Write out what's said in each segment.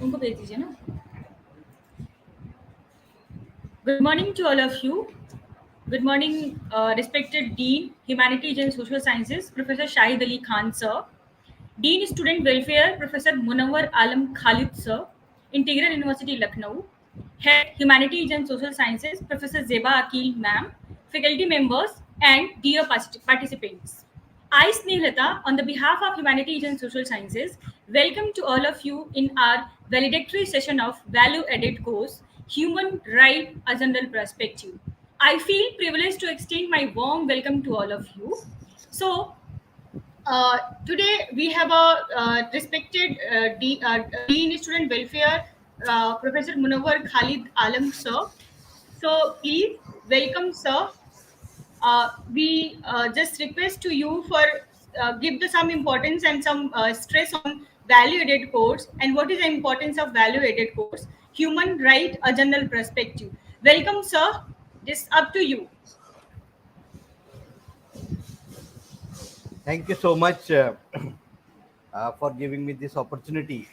उनको भेज दीजिए ना. Good morning to all of you. Good morning, respected Dean, Humanities and Social Sciences, Professor Shahid Ali Khan, sir. Dean Student Welfare, Professor Munawar Alam Khalid, sir. Integral University, Lucknow. Head Humanities and Social Sciences, Professor Zeba Akil, ma'am. Faculty members and dear participants. I, Snehlata, on the behalf of Humanities and Social Sciences, welcome to all of you in our valedictory session of Value Added course, Human Right a General Perspective. I feel privileged to extend my warm welcome to all of you. So, today we have a respected Dean Student Welfare, Professor Munawar Khalid Alam, sir. So, please welcome, sir. We just request to you for give the some importance and some stress on value added course and what is the importance of value added course, human right a general perspective. Welcome, sir. This up to you. Thank you so much for giving me this opportunity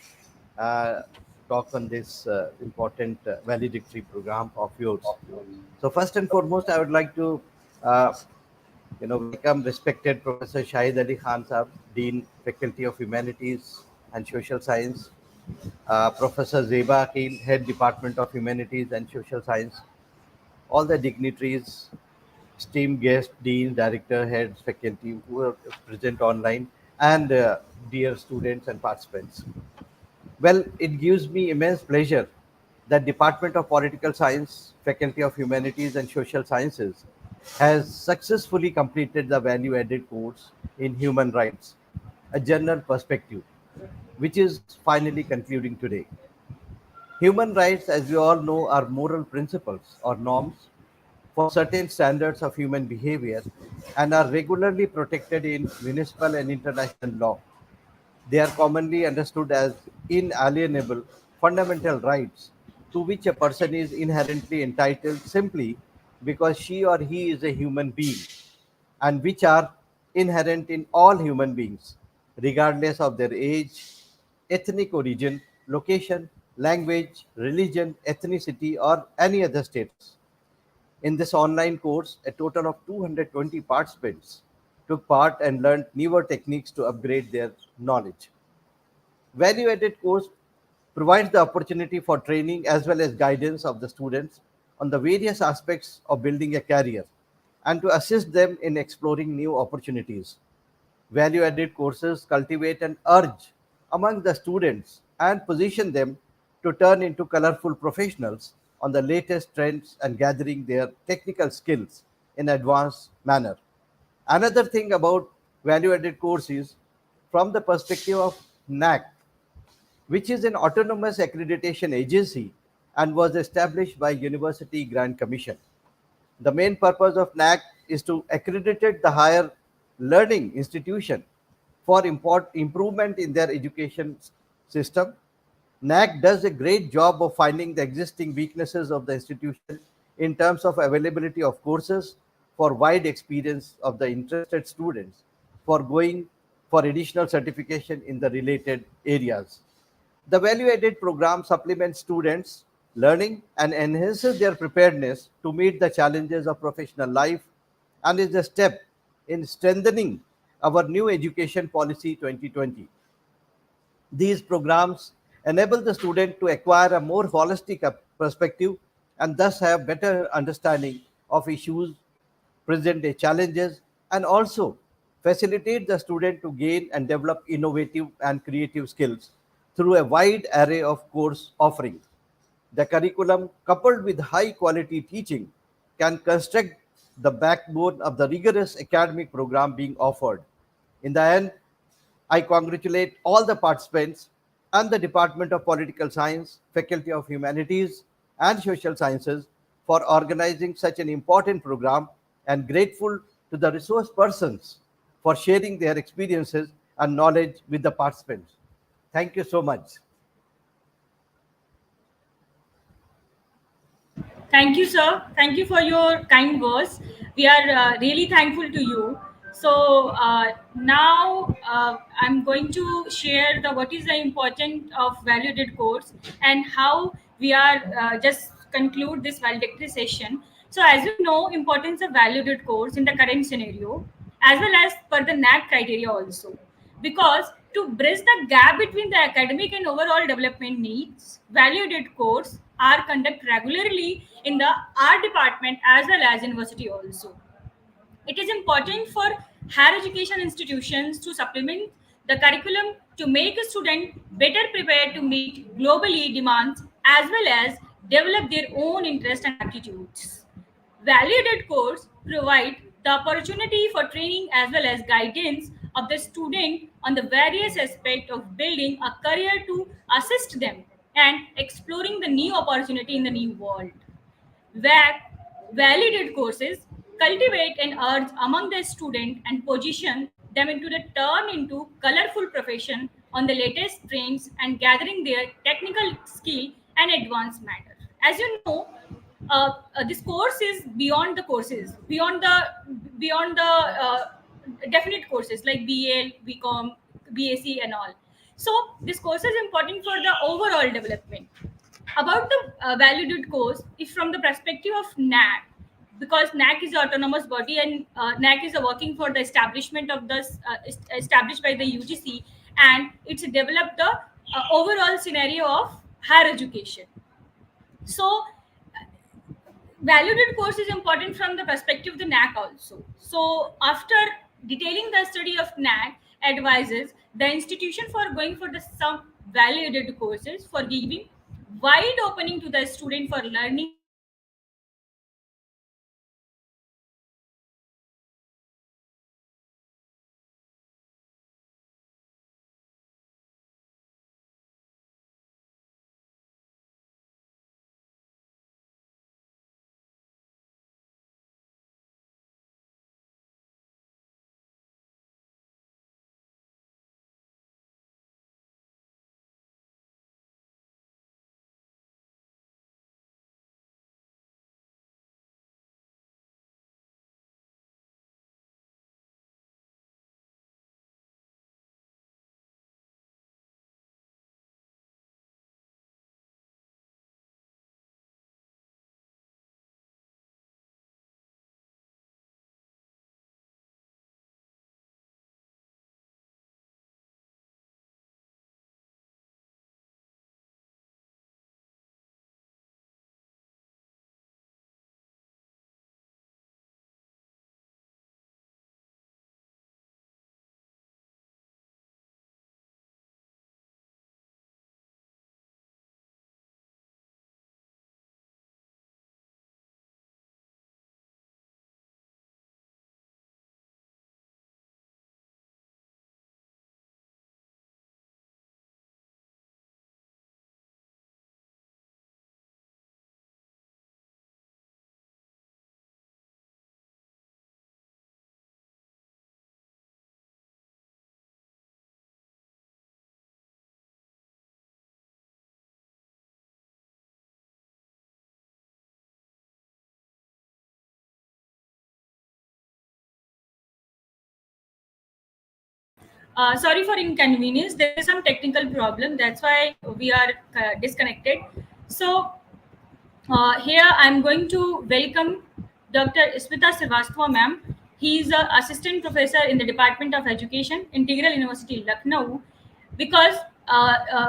to talk on this important valedictory program of yours. So first and foremost, I would like to, uh, welcome respected Professor Shahid Ali Khan Sahab, Dean, Faculty of Humanities and Social Science, Professor Zeba Akil, Head Department of Humanities and Social Science, all the dignitaries, esteemed guests, deans, director, heads, faculty who are present online, and dear students and participants. Well, it gives me immense pleasure that Department of Political Science, Faculty of Humanities and Social Sciences has successfully completed the value-added course in human rights, a general perspective, which is finally concluding today. Human rights, as we all know, are moral principles or norms for certain standards of human behavior and are regularly protected in municipal and international law. They are commonly understood as inalienable fundamental rights to which a person is inherently entitled simply because she or he is a human being, and which are inherent in all human beings, regardless of their age, ethnic origin, location, language, religion, ethnicity, or any other status. In this online course, a total of 220 participants took part and learned newer techniques to upgrade their knowledge. Value added course provides the opportunity for training as well as guidance of the students on the various aspects of building a career and to assist them in exploring new opportunities. Value added courses cultivate an urge among the students and position them to turn into colorful professionals on the latest trends and gathering their technical skills in advanced manner. Another thing about value added course is from the perspective of NAC, which is an autonomous accreditation agency and was established by University Grant Commission. The main purpose of NAC is to accredit the higher learning institution for improvement in their education system. NAC does a great job of finding the existing weaknesses of the institution in terms of availability of courses for wide experience of the interested students for going for additional certification in the related areas. The value-added program supplements students' learning and enhances their preparedness to meet the challenges of professional life and is a step in strengthening our new education policy 2020. These programs enable the student to acquire a more holistic perspective and thus have better understanding of issues, present day challenges, and also facilitate the student to gain and develop innovative and creative skills through a wide array of course offerings. The curriculum, coupled with high quality teaching, can construct the backbone of the rigorous academic program being offered. In the end, I congratulate all the participants and the Department of Political Science, Faculty of Humanities and Social Sciences for organizing such an important program and grateful to the resource persons for sharing their experiences and knowledge with the participants. Thank you so much. Thank you, sir. Thank you for your kind words. We are really thankful to you. Now I'm going to share the what is the important of validated course and how we are just conclude this valedictory session. So as you know, importance of validated course in the current scenario, as well as per the NAC criteria also, because to bridge the gap between the academic and overall development needs, validated course are conducted regularly in the art department as well as university also. It is important for higher education institutions to supplement the curriculum to make a student better prepared to meet globally demands as well as develop their own interests and aptitudes. Value-added course provide the opportunity for training as well as guidance of the student on the various aspects of building a career to assist them and exploring the new opportunity in the new world. VAC validated courses cultivate and urge among the student and position them into the turn into colorful profession on the latest trends and gathering their technical skill and advanced matter. As you know, this course is beyond the courses, beyond the definite courses like BA, BCom, BAC, and all. So this course is important for the overall development. About the valued course, if from the perspective of NAC, because NAC is the autonomous body and NAC is working for the establishment of this established by the UGC, and it's developed the overall scenario of higher education. So valued course is important from the perspective of the NAC also. So after detailing the study of NAC advises the institution for going for the some valued courses for giving wide opening to the student for learning. Sorry for inconvenience. There is some technical problem. That's why we are disconnected. So here I'm going to welcome Dr. Smita Srivastava, ma'am. He is an assistant professor in the Department of Education, Integral University, Lucknow. Because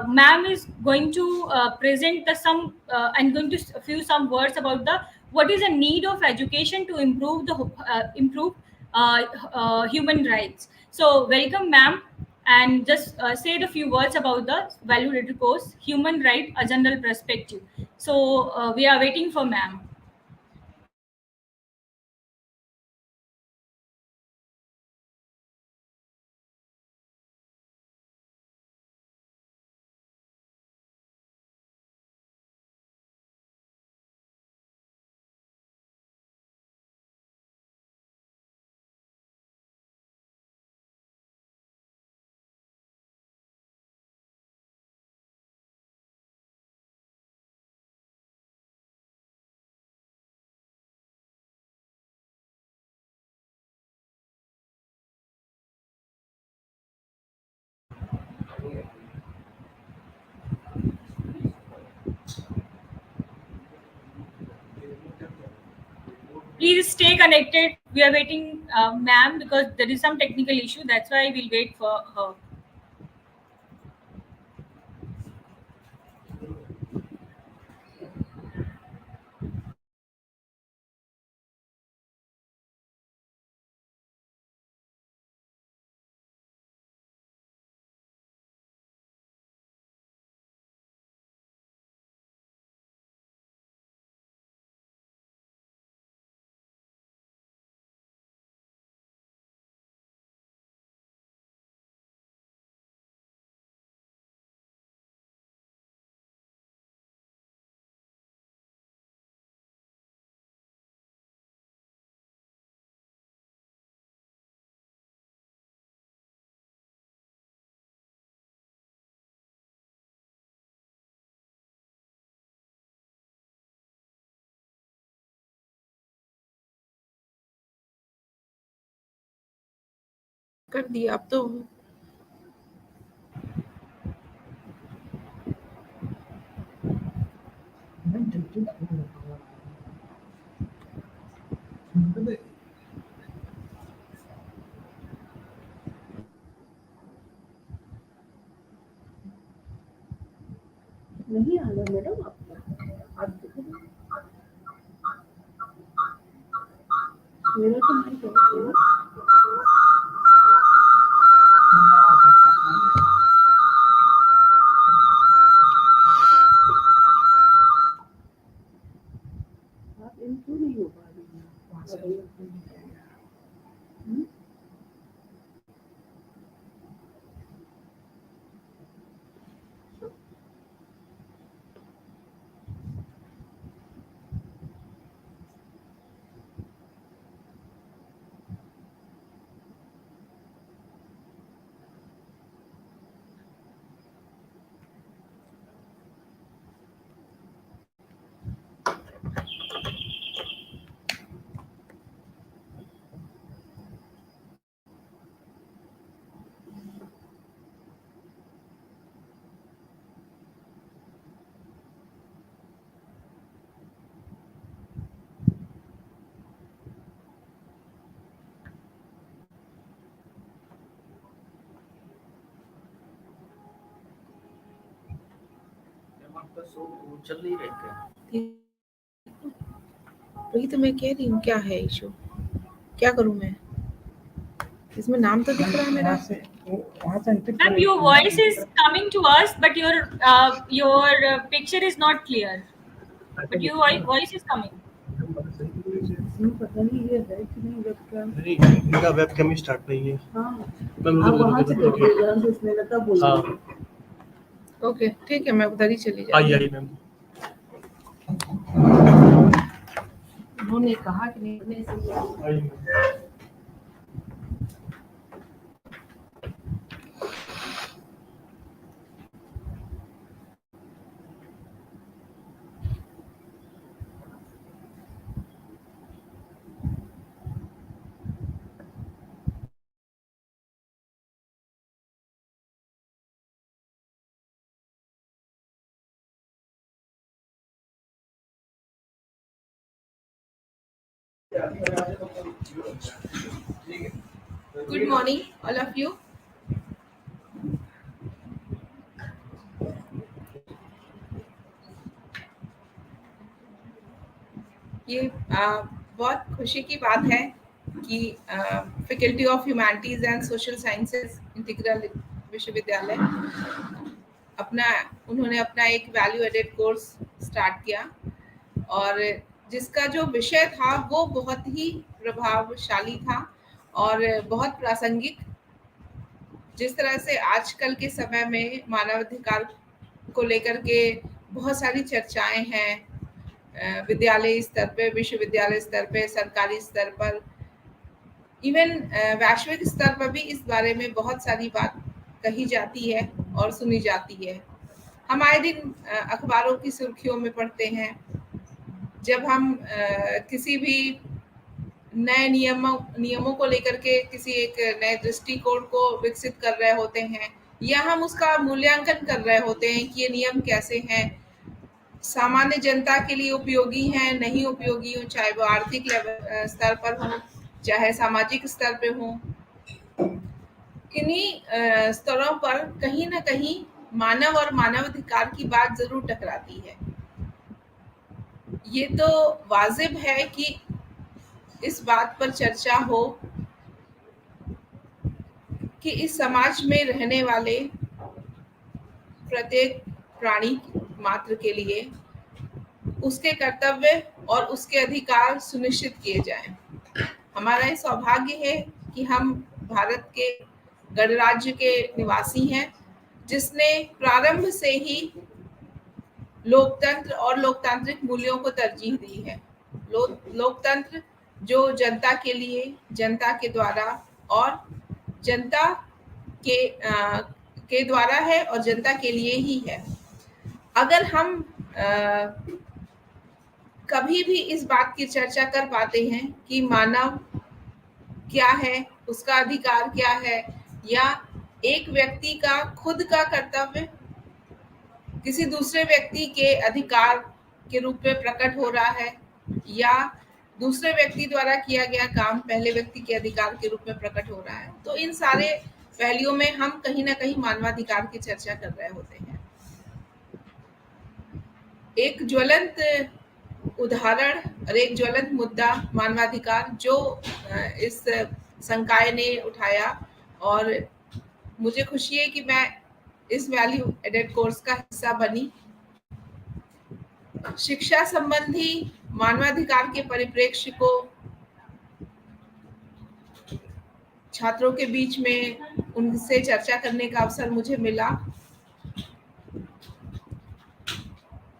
ma'am is going to present the some and going to few some words about the what is the need of education to improve the improve human rights. So welcome, ma'am, and just say the few words about the value course, human right, a general perspective. So we are waiting for ma'am. Please stay connected. We are waiting, ma'am, because there is some technical issue. That's why we'll wait for her. कर दिया अब तो नहीं आ रहा madam आपका आप देखो मेरा तो नहीं है आप इन क्यों नहीं हो पा रही हैं आपका शो चल नहीं रहा क्या? वही तो मैं कह रही हूँ क्या है इशू क्या करूँ मैं इसमें नाम तो दिख रहा है मेरा Ma'am, your voice is coming to us, but your picture is not clear. But your voice is coming. पता नहीं ये है कि नहीं वेबकैम नहीं इनका वेबकैम ही स्टार्ट नहीं है। हाँ मैम आप वहाँ से देखिएगा जिसमें लगा बोल हाँ ओके ठीक है मैं उधर ही चली आई जाऊँ आई मैम उन्होंने कहा कि नहीं I ma'am. Good morning all of you ये बहुत खुशी की बात है कि faculty of humanities and social sciences integral विश्वविद्यालय उन्होंने अपना एक वैल्यू एडेड कोर्स स्टार्ट किया और जिसका जो विषय था वो बहुत ही प्रभावशाली था और बहुत प्रासंगिक जिस तरह से आजकल के समय में मानवाधिकार को लेकर के बहुत सारी चर्चाएं हैं विद्यालय स्तर पे विश्वविद्यालय स्तर पे सरकारी स्तर पर इवन वैश्विक स्तर पर भी इस बारे में बहुत सारी बात कही जाती है और सुनी जाती है हम आए दिन अखबारों की सुर्खियों में पढ़ते हैं जब हम किसी भी नए नियमों को लेकर के किसी एक नए दृष्टिकोण को विकसित कर रहे होते हैं या हम उसका मूल्यांकन कर रहे होते हैं कि ये नियम कैसे हैं सामान्य जनता के लिए उपयोगी हैं, नहीं उपयोगी हो, चाहे वो आर्थिक लेवल स्तर पर हो, चाहे सामाजिक स्तर पे हो। इन्हीं स्तरों पर कहीं ना कहीं मानव और मानवाधिकार की बात जरूर टकराती है। ये तो वाजिब है कि इस बात पर चर्चा हो कि इस समाज में रहने वाले प्रत्येक प्राणी मात्र के लिए उसके कर्तव्य और उसके अधिकार सुनिश्चित किए जाएं। हमारा ये सौभाग्य है कि हम भारत के गणराज्य के निवासी हैं, जिसने प्रारंभ से ही लोकतंत्र और लोकतांत्रिक मूल्यों को तरजीह दी है। लोकतंत्र जो जनता के लिए, जनता के द्वारा और जनता के द्वारा है और जनता के लिए ही है। अगर हम कभी भी इस बात की चर्चा कर पाते हैं कि मानव क्या है, उसका अधिकार क्या है, या एक व्यक्ति का खुद का कर्तव्य किसी दूसरे व्यक्ति के अधिकार के रूप में प्रकट हो रहा है, या दूसरे व्यक्ति द्वारा किया गया काम पहले व्यक्ति के अधिकार के रूप में प्रकट हो रहा है, तो इन सारे पहलुओं में हम कहीं ना कहीं मानवाधिकार की चर्चा कर रहे होते हैं। एक ज्वलंत उदाहरण और एक ज्वलंत मुद्दा मानवाधिकार जो इस संकाय ने उठाया, और मुझे खुशी है कि मैं इस वैल्यू एडेड कोर्स का हिस्सा बनी। शिक्षा संबंधी मानवाधिकार के परिप्रेक्ष्य को छात्रों के बीच में उनसे चर्चा करने का अवसर मुझे मिला।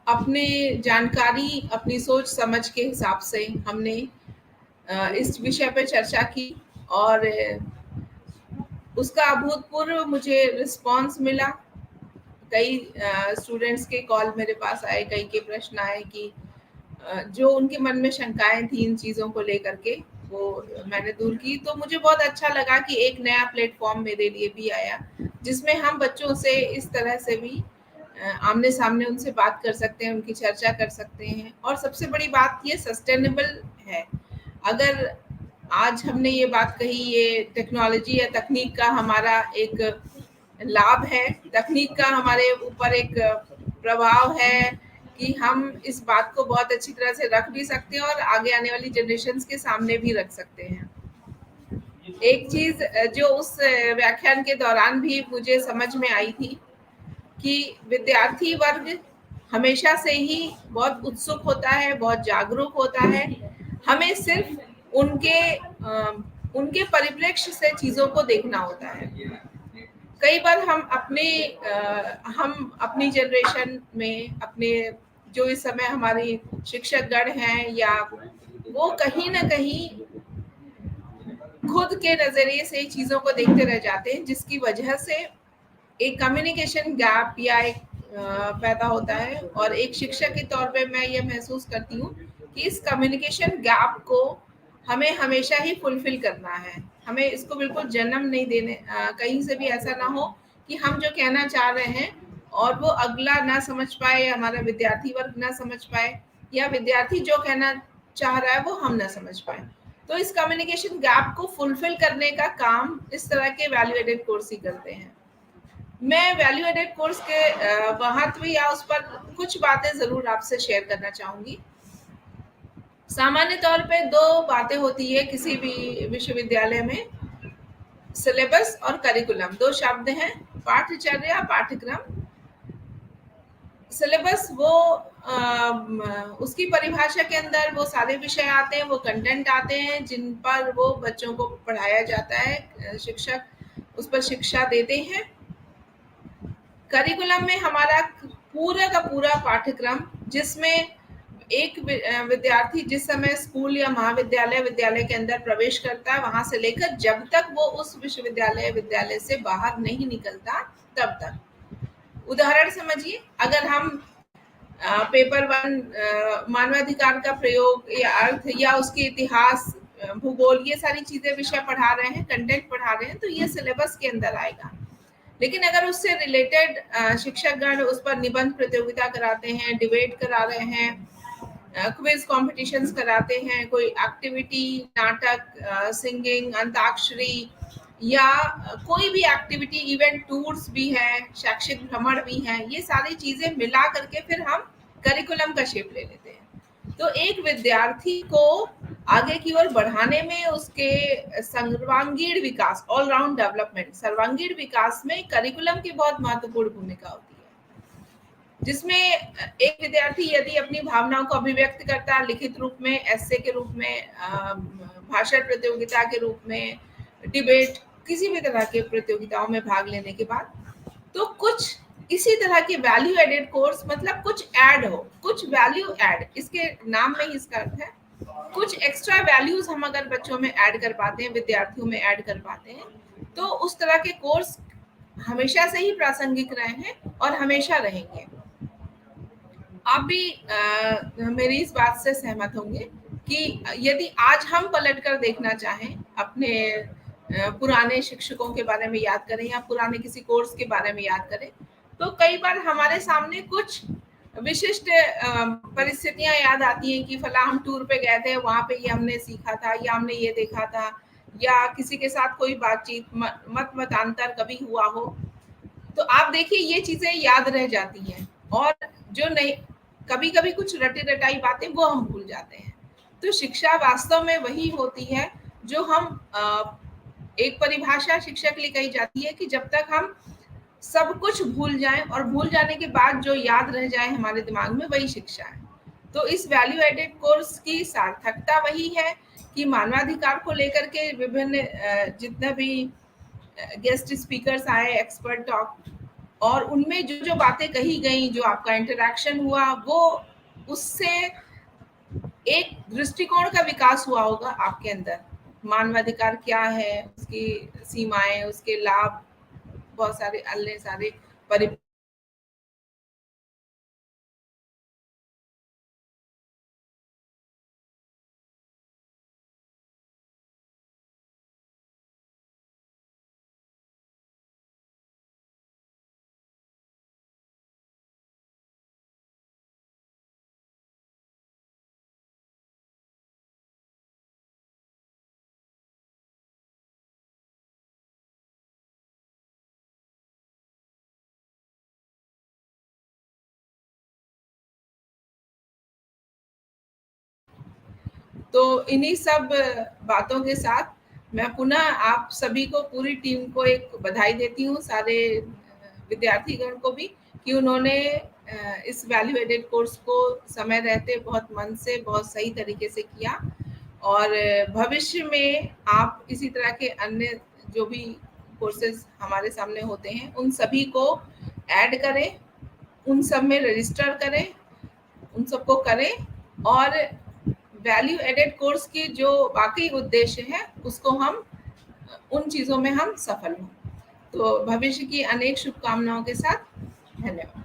अपने जानकारी, अपनी सोच समझ के हिसाब से हमने इस विषय पर चर्चा की, और उसका अभूतपूर्व मुझे रिस्पांस मिला। कई स्टूडेंट्स के कॉल मेरे पास आए, कई के प्रश्न आए कि जो उनके मन में शंकाएं थी इन चीज़ों को लेकर के, वो मैंने दूर की। तो मुझे बहुत अच्छा लगा कि एक नया प्लेटफॉर्म मेरे लिए भी आया, जिसमें हम बच्चों से इस तरह से भी आमने सामने उनसे बात कर सकते हैं, उनकी चर्चा कर सकते हैं। और सबसे बड़ी बात ये सस्टेनेबल है। अगर आज हमने ये बात कही, ये टेक्नोलॉजी या तकनीक का हमारा एक लाभ है, तकनीक का हमारे ऊपर एक प्रभाव है कि हम इस बात को बहुत अच्छी तरह से रख भी सकते हैं और आगे आने वाली जनरेशन्स के सामने भी रख सकते हैं। एक चीज जो उस व्याख्यान के दौरान भी मुझे समझ में आई थी कि विद्यार्थी वर्ग हमेशा से ही बहुत उत्सुक होता है, बहुत जागरूक होता है। हमें सिर्फ उनके परिप्रेक्ष्य से चीजों को देखना होता है। कई बार हम अपनी जनरेशन में, अपने जो इस समय हमारे शिक्षक गण हैं, या वो कहीं ना कहीं खुद के नजरिए से चीजों को देखते रह जाते हैं, जिसकी वजह से एक कम्युनिकेशन गैप या एक पैदा होता है। और एक शिक्षक के तौर पे मैं ये महसूस करती हूँ कि इस कम्युनिकेशन गैप को हमें हमेशा ही फुलफिल करना है। हमें इसको बिल्कुल जन्म नहीं देने, कहीं से भी ऐसा ना हो कि हम जो कहना चाह रहे हैं और वो अगला ना समझ पाए, हमारा विद्यार्थी वर्ग ना समझ पाए, या विद्यार्थी जो कहना चाह रहा है वो हम ना समझ पाए। तो इस कम्युनिकेशन गैप को फुलफिल करने का काम इस तरह के वैल्यू एडेड कोर्स ही करते हैं। मैं वैल्यू एडेड कोर्स के महत्व या उस पर कुछ बातें जरूर आपसे शेयर करना चाहूंगी। सामान्य तौर पे दो बातें होती है किसी भी विश्वविद्यालय में, सिलेबस और करिकुलम। दो शब्द हैं, पाठ्यचर्या, पाठ्यक्रम। सिलेबस वो उसकी परिभाषा के अंदर वो सारे विषय आते हैं, वो कंटेंट आते हैं जिन पर वो बच्चों को पढ़ाया जाता है, शिक्षक उस पर शिक्षा देते हैं। करिकुलम में हमारा पूरा का पूरा पाठ्यक्रम, जिसमें एक विद्यार्थी जिस समय स्कूल या महाविद्यालय, विद्यालय के अंदर प्रवेश करता है, वहां से लेकर जब तक वो उस विद्यालय से बाहर नहीं निकलता तब तक। उदाहरण समझिए, अगर हम पेपर 1 मानवाधिकार का प्रयोग या अर्थ या उसके इतिहास, भूगोल, ये सारी चीजें विषय पढ़ा रहे हैं, कंटेंट पढ़ा रहे हैं, तो ये सिलेबस के अंदर आएगा। लेकिन अगर उससे रिलेटेड शिक्षकगण उस पर निबंध प्रतियोगिता कराते हैं, डिबेट करा रहे हैं, क्विज कॉम्पिटिशन्स कराते हैं, कोई एक्टिविटी, नाटक, सिंगिंग, अंताक्षरी या कोई भी एक्टिविटी, इवेंट टूर्स भी है, शैक्षिक भ्रमण भी है, ये सारी चीजें मिला करके फिर हम करिकुलम का शेप ले लेते हैं। तो एक विद्यार्थी को आगे की ओर बढ़ाने में, उसके सर्वांगीण विकास, ऑलराउंड डेवलपमेंट, सर्वांगीण विकास में करिकुलम की बहुत महत्वपूर्ण भूमिका होती है, जिसमें एक विद्यार्थी यदि अपनी भावनाओं को अभिव्यक्त करता है लिखित रूप में, एस्से के रूप में, भाषण प्रतियोगिता के रूप में, डिबेट, किसी भी तरह के प्रतियोगिताओं में भाग लेने के बाद, तो कुछ इसी तरह के वैल्यू एडेड कोर्स, मतलब कुछ ऐड हो, कुछ वैल्यू ऐड, इसके नाम में ही इसका अर्थ है, कुछ एक्स्ट्रा वैल्यूज हम अगर बच्चों में ऐड कर पाते हैं, विद्यार्थियों में ऐड कर पाते हैं, तो उस तरह के कोर्स हमेशा से ही प्रासंगिक रहे हैं और हमेशा रहेंगे। आप भी मेरी इस बात से सहमत होंगे कि यदि आज हम पलट कर देखना चाहें, अपने पुराने शिक्षकों के बारे में याद करें या पुराने किसी कोर्स के बारे में याद करें, तो कई बार हमारे सामने कुछ विशिष्ट परिस्थितियां याद आती हैं कि फला हम टूर पे गए थे, वहां पे ये हमने सीखा था या हमने ये देखा था, या किसी के साथ कोई बातचीत, मत मतांतर कभी हुआ हो, तो आप देखिए ये चीजें याद रह जाती हैं, और जो नहीं, कभी कभी कुछ रटी रटाई बातें वो हम भूल जाते हैं। तो शिक्षा वास्तव में वही होती है जो हम एक परिभाषा शिक्षा के लिए कही जाती है कि जब तक हम सब कुछ भूल जाएं और भूल जाने के बाद जो याद रह जाए हमारे दिमाग में, वही शिक्षा है। तो इस वैल्यू एडेड कोर्स की सार्थकता वही है कि मानवाधिकार को लेकर के विभिन्न जितने भी गेस्ट स्पीकर्स आए, एक्सपर्ट टॉक, और उनमें जो जो बातें कही गई, जो आपका इंटरेक्शन हुआ, वो उससे एक दृष्टिकोण का विकास हुआ होगा आपके अंदर, मानवाधिकार क्या है, उसकी सीमाएं, उसके लाभ, बहुत सारे अन्य सारे परि तो इन्हीं सब बातों के साथ मैं पुनः आप सभी को, पूरी टीम को एक बधाई देती हूँ, सारे विद्यार्थीगण को भी, कि उन्होंने इस वैल्यू एडेड कोर्स को समय रहते बहुत मन से, बहुत सही तरीके से किया, और भविष्य में आप इसी तरह के अन्य जो भी कोर्सेज हमारे सामने होते हैं, उन सभी को ऐड करें, उन सब में रजिस्टर करें, उन सबको करें, और वैल्यू एडेड कोर्स की जो वाकई उद्देश्य है उसको हम, उन चीजों में हम सफल हों। तो भविष्य की अनेक शुभकामनाओं के साथ धन्यवाद।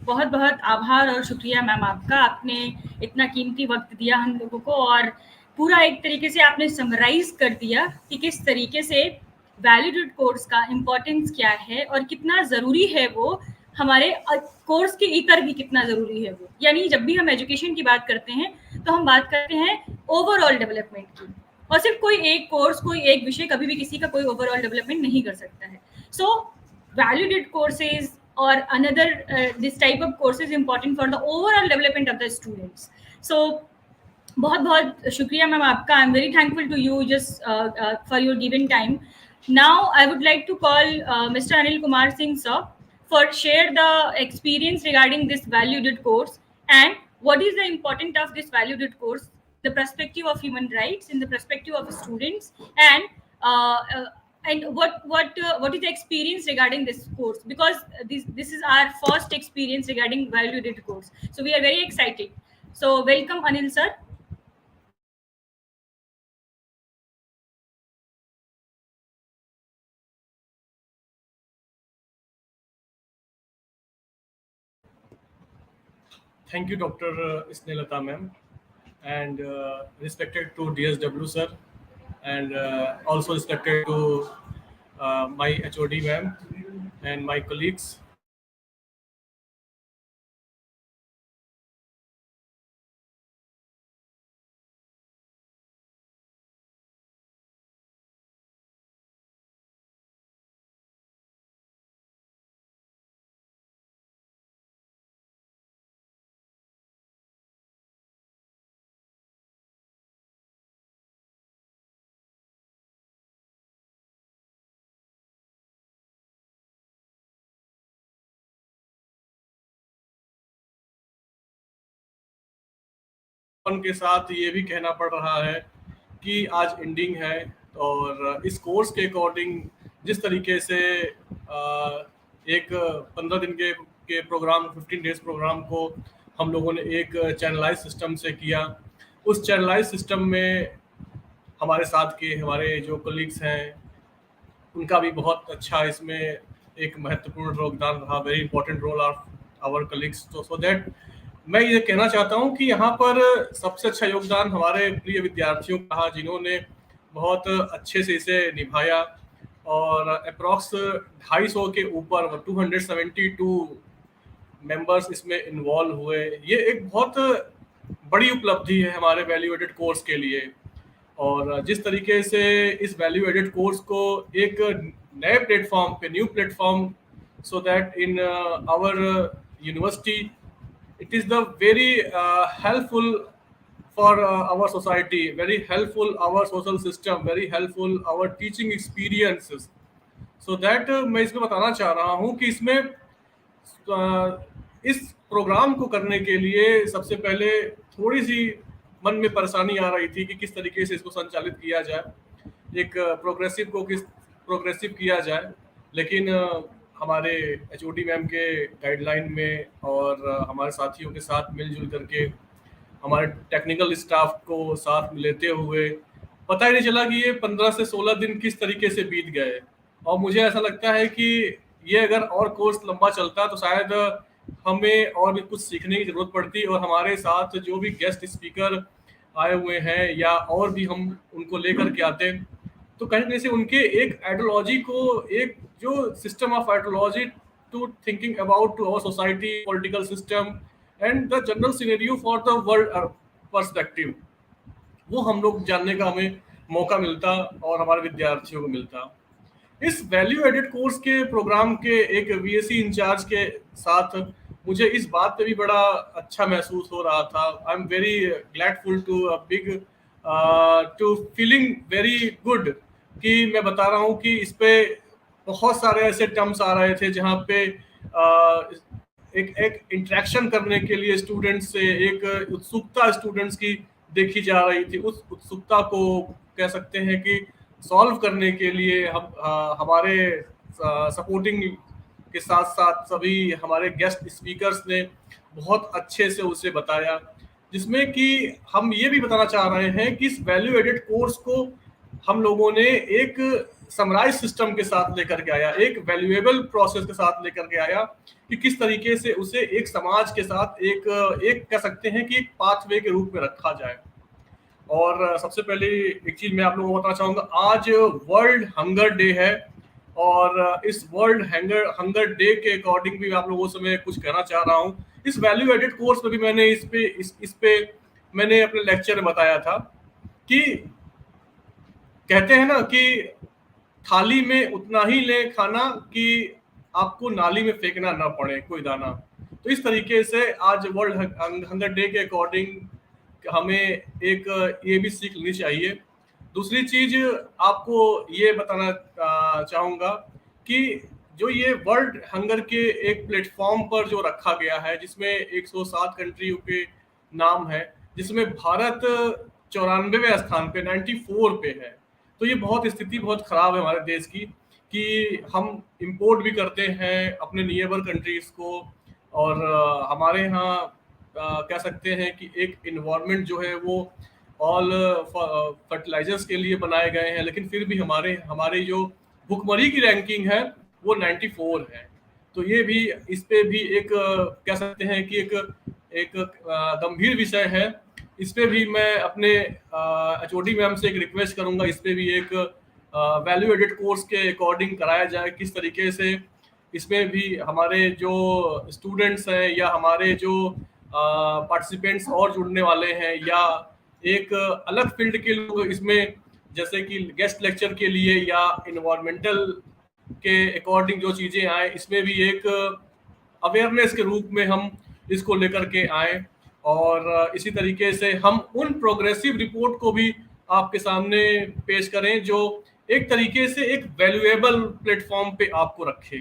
बहुत बहुत आभार और शुक्रिया मैम आपका, आपने इतना कीमती वक्त दिया हम लोगों को, और पूरा एक तरीके से आपने समराइज कर दिया कि किस तरीके से वैलिडेट कोर्स का इम्पोर्टेंस क्या है और कितना ज़रूरी है वो, हमारे कोर्स के इतर भी कितना ज़रूरी है वो। यानी जब भी हम एजुकेशन की बात करते हैं तो हम बात करते हैं ओवरऑल डेवलपमेंट की, और सिर्फ कोई एक कोर्स, कोई एक विषय कभी भी किसी का कोई ओवरऑल डेवलपमेंट नहीं कर सकता है। सो validated courses or another this type of course is important for the overall development of the students. So बहुत बहुत शुक्रिया मैम आपका, I am very thankful to you just for your given time. Now I would like to call mister Anil Kumar Singh sir for share the experience regarding this valued course and what is the importance of this valued course, the perspective of human rights, in the perspective of students, and what is the experience regarding this course, because this is our first experience regarding valued course, so we are very excited. So welcome Anil sir. Thank you, Dr. Snelata ma'am, and respected to DSW sir, and also respected to my HOD ma'am and my colleagues. के साथ ये भी कहना पड़ रहा है कि आज एंडिंग है, और इस कोर्स के अकॉर्डिंग जिस तरीके से एक 15 दिन के प्रोग्राम, 15 डेज प्रोग्राम को हम लोगों ने एक चैनलाइज सिस्टम से किया, उस चैनलाइज सिस्टम में हमारे साथ के हमारे जो कलीग्स हैं उनका भी बहुत अच्छा इसमें एक महत्वपूर्ण योगदान रहा, very important role of our colleagues. तो सो दैट मैं ये कहना चाहता हूँ कि यहाँ पर सबसे अच्छा योगदान हमारे प्रिय विद्यार्थियों का रहा, जिन्होंने बहुत अच्छे से इसे निभाया, और अप्रॉक्स 250 के ऊपर 272 मेंबर्स इसमें इन्वॉल्व हुए। ये एक बहुत बड़ी उपलब्धि है हमारे वैल्यू एडेड कोर्स के लिए, और जिस तरीके से इस वैल्यू एडेड कोर्स को एक नए प्लेटफॉर्म पे, new platform, so that in our university it is the very helpful for our society, very helpful our social system, very helpful our teaching experiences. So that मैं इसमें बताना चाह रहा हूँ कि इसमें इस प्रोग्राम को करने के लिए सबसे पहले थोड़ी सी मन में परेशानी आ रही थी कि किस तरीके से इसको संचालित किया जाए, एक प्रोग्रेसिव को किस प्रोग्रेसिव किया जाए। लेकिन हमारे HOD मैम के गाइडलाइन में और हमारे साथियों के साथ मिलजुल करके, हमारे टेक्निकल स्टाफ को साथ में लेते हुए, पता ही नहीं चला कि ये 15 से 16 दिन किस तरीके से बीत गए। और मुझे ऐसा लगता है कि ये अगर और कोर्स लंबा चलता तो शायद हमें और भी कुछ सीखने की जरूरत पड़ती, और हमारे साथ जो भी गेस्ट स्पीकर आए हुए हैं या और भी हम उनको लेकर के आते, तो कहीं ना कहीं से उनके एक आइडियोलॉजी को, एक जो system of ideology to thinking about to our society, political system and the general scenario for the world perspective, वो हम लोग जानने का हमें मौका मिलता और हमारे विद्यार्थियों को मिलता। इस वैल्यू एडेड कोर्स के प्रोग्राम के एक VSC इंचार्ज के साथ मुझे इस बात पे भी बड़ा अच्छा महसूस हो रहा था। I am very gladful to big to feeling very good कि मैं बता रहा हूँ कि इस पे बहुत सारे ऐसे टर्म्स आ रहे थे जहाँ पे एक इंटरेक्शन करने के लिए स्टूडेंट्स से एक उत्सुकता स्टूडेंट्स की देखी जा रही थी। उस उत्सुकता को कह सकते हैं कि सॉल्व करने के लिए हम हमारे सपोर्टिंग के साथ साथ सभी हमारे गेस्ट स्पीकर्स ने बहुत अच्छे से उसे बताया, जिसमें कि हम ये भी बताना चाह रहे हैं कि इस वैल्यू एडेड कोर्स को हम लोगों ने एक समराइज सिस्टम के साथ लेकर के आया, एक वैल्यूएबल प्रोसेस के साथ लेकर के आया कि किस तरीके से उसे एक समाज के साथ एक कह सकते हैं कि एक पाथवे के रूप में रखा जाए। और सबसे पहले एक चीज मैं आप लोगों को बताना चाहूंगा, आज वर्ल्ड हंगर डे है, और इस वर्ल्ड हंगर डे के अकॉर्डिंग भी आप लोगों से मैं कुछ कहना चाह रहा हूँ। इस वैल्यू एडेड कोर्स में भी मैंने इस पे मैंने अपने लेक्चर में बताया था कि कहते हैं ना कि थाली में उतना ही ले खाना कि आपको नाली में फेंकना ना पड़े कोई दाना। तो इस तरीके से आज वर्ल्ड हंगर डे के अकॉर्डिंग हमें एक ये भी सीख लेनी चाहिए। दूसरी चीज आपको ये बताना चाहूँगा कि जो ये वर्ल्ड हंगर के एक प्लेटफॉर्म पर जो रखा गया है, जिसमें 107 कंट्रियों के नाम है, जिसमें भारत 94वें स्थान पे 94 पे है। तो ये बहुत स्थिति बहुत खराब है हमारे देश की कि हम इंपोर्ट भी करते हैं अपने नियबर कंट्रीज को, और हमारे यहाँ कह सकते हैं कि एक इन्वायरमेंट जो है वो ऑल फर्टिलाइजर्स के लिए बनाए गए हैं, लेकिन फिर भी हमारे जो भुखमरी की रैंकिंग है वो 94 है। तो ये भी इस पे भी एक कह सकते हैं कि एक एक गंभीर विषय है। इस पे भी मैं अपने एचओडी मैम से एक रिक्वेस्ट करूंगा, इस पे भी एक वैल्यू एडेड कोर्स के अकॉर्डिंग कराया जाए, किस तरीके से इसमें भी हमारे जो स्टूडेंट्स हैं या हमारे जो पार्टिसिपेंट्स और जुड़ने वाले हैं या एक अलग फील्ड के लोग इसमें, जैसे कि गेस्ट लेक्चर के लिए या इन्वायरमेंटल के अकॉर्डिंग जो चीज़ें आए, इसमें भी एक अवेयरनेस के रूप में हम इसको लेकर के आए। और इसी तरीके से हम उन प्रोग्रेसिव रिपोर्ट को भी आपके सामने पेश करें जो एक तरीके से एक वैल्यूएबल प्लेटफॉर्म पे आपको रखे।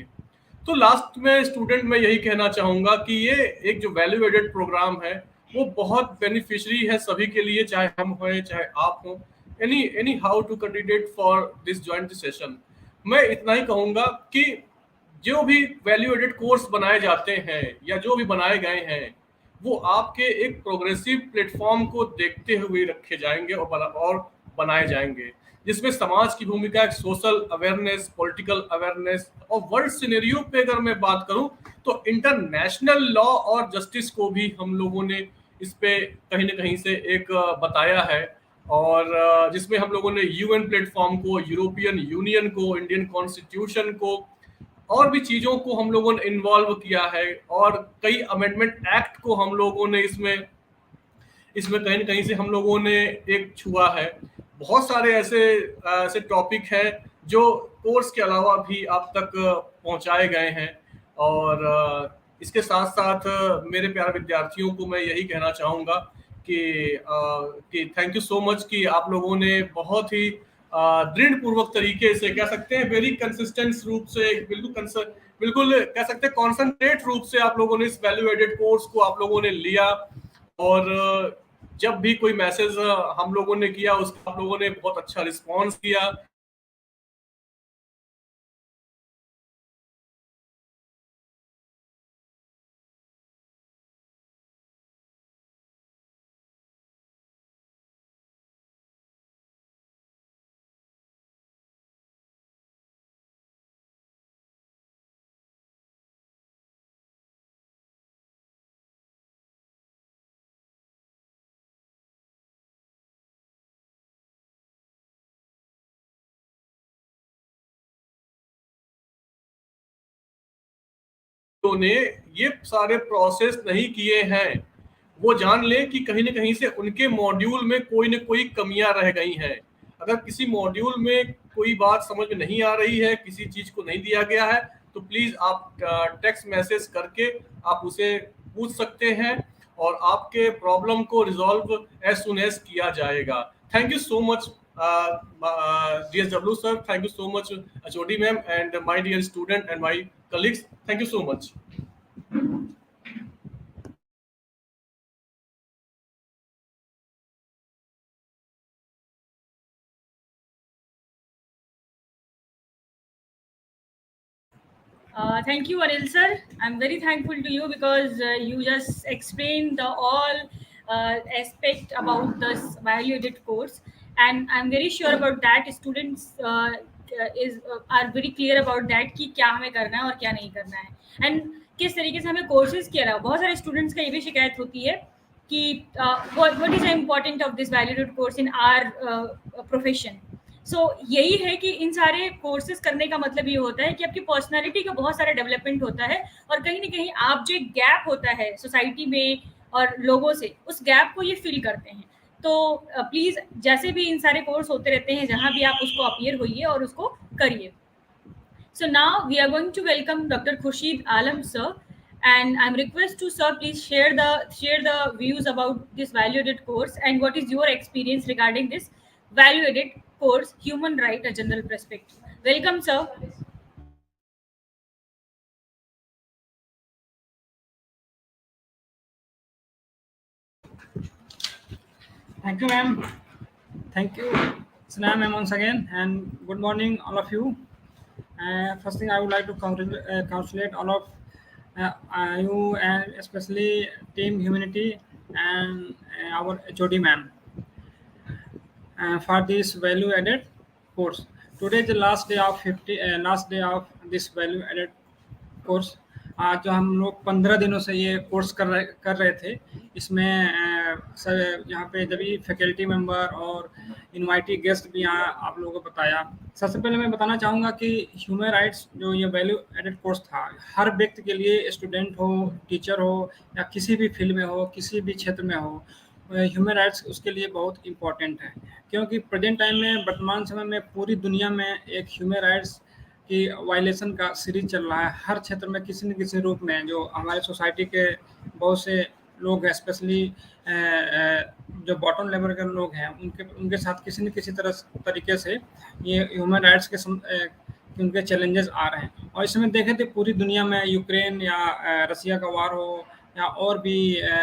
तो लास्ट में स्टूडेंट मैं यही कहना चाहूँगा कि ये एक जो वैल्यू एडेड प्रोग्राम है वो बहुत बेनिफिशियरी है सभी के लिए, चाहे हम हों चाहे आप हों, anyhow to candidate for this joint session. मैं इतना ही कहूँगा कि जो भी वैल्यू एडेड कोर्स बनाए जाते हैं या जो भी बनाए गए हैं वो आपके एक प्रोग्रेसिव प्लेटफॉर्म को देखते हुए रखे जाएंगे और बनाए जाएंगे, जिसमें समाज की भूमिका, एक सोशल अवेयरनेस, पॉलिटिकल अवेयरनेस, और वर्ल्ड सिनेरियो पे अगर मैं बात करूं तो इंटरनेशनल लॉ और जस्टिस को भी हम लोगों ने इस पे कहीं ना कहीं से एक बताया है। और जिसमें हम लोगों ने यूएन प्लेटफॉर्म को, यूरोपियन यूनियन को, इंडियन कॉन्स्टिट्यूशन को और भी चीज़ों को हम लोगों ने इन्वॉल्व किया है, और कई अमेंडमेंट एक्ट को हम लोगों ने इसमें कहीं ना कहीं से हम लोगों ने एक छुआ है। बहुत सारे ऐसे ऐसे टॉपिक हैं जो कोर्स के अलावा भी आप तक पहुंचाए गए हैं। और इसके साथ साथ मेरे प्यारे विद्यार्थियों को मैं यही कहना चाहूँगा कि थैंक यू सो मच कि आप लोगों ने बहुत ही दृढ़ पूर्वक तरीके से, कह सकते हैं वेरी कंसिस्टेंट रूप से, बिल्कुल कह सकते हैं कॉन्सेंट्रेट रूप से आप लोगों ने इस वैल्यू एडेड कोर्स को आप लोगों ने लिया। और जब भी कोई मैसेज हम लोगों ने किया उसका आप लोगों ने बहुत अच्छा रिस्पॉन्स किया। ने ये सारे प्रोसेस नहीं किए हैं वो जान लें कि कहीं ना कहीं से उनके मॉड्यूल में कोई ना कोई कमियां रह गई हैं। अगर किसी मॉड्यूल में कोई बात समझ में नहीं आ रही है, किसी चीज को नहीं दिया गया है, तो प्लीज आप टेक्स्ट मैसेज करके आप उसे पूछ सकते हैं और आपके प्रॉब्लम को रिजॉल्व एज सुन एज किया जाएगा। Thank you so much DSW sir, thank you so much HOD ma'am and my dear student and my colleagues, thank you so much. Thank you, Anil sir. I'm very thankful to you because you just explained the all aspect about this value-added course, and I'm very sure about that. Students are very clear about that कि क्या हमें करना है और क्या नहीं करना है, and किस तरीके से हमें कोर्सेज किया रहा। बहुत सारे स्टूडेंट्स का ये भी शिकायत होती है कि what is the important of this value-added course in our profession. सो यही है कि इन सारे कोर्सेज करने का मतलब ये होता है कि आपकी पर्सनालिटी का बहुत सारा डेवलपमेंट होता है, और कहीं ना कहीं आप जो एक गैप होता है सोसाइटी में और लोगों से, उस गैप को ये फिल करते हैं। तो प्लीज़ जैसे भी इन सारे कोर्स होते रहते हैं, जहाँ भी आप उसको अपीयर होइए और उसको करिए। So now we are going to welcome Dr. Khurshid Alam sir, and I'm request to sir please share the views about this value-added course and what is your experience regarding this value-added course, Human Right, a General Perspective. Welcome sir. Thank you, ma'am. Thank you, Sana ma'am, once again, and good morning, all of you. First thing, I would like to congratulate all of you, and especially Team Humanity and our HOD ma'am for this value-added course. Today is the last day of this value-added course. आज जो हम लोग 15 दिनों से ये course कर रहे थे, इसमें सर यहाँ पे सभी फैकल्टी मेंबर और इनवाइटी गेस्ट भी यहाँ आप लोगों को बताया। सबसे पहले मैं बताना चाहूँगा कि ह्यूमन राइट्स जो ये वैल्यू एडेड कोर्स था, हर व्यक्ति के लिए, स्टूडेंट हो, टीचर हो या किसी भी फील्ड में हो, किसी भी क्षेत्र में हो, ह्यूमन राइट्स उसके लिए बहुत इम्पोर्टेंट है। क्योंकि प्रेजेंट टाइम में, वर्तमान समय में पूरी दुनिया में एक ह्यूमन राइट्स की वायलेशन का सीरीज चल रहा है। हर क्षेत्र में किसी न किसी रूप में जो हमारे सोसाइटी के बहुत से लोग हैं, स्पेशली जो बॉटम लेवल के लोग हैं, उनके साथ किसी न किसी तरीके से ये ह्यूमन राइट्स के उनके चैलेंजेस आ रहे हैं। और इसमें देखें तो पूरी दुनिया में यूक्रेन या रसिया का वार हो या और भी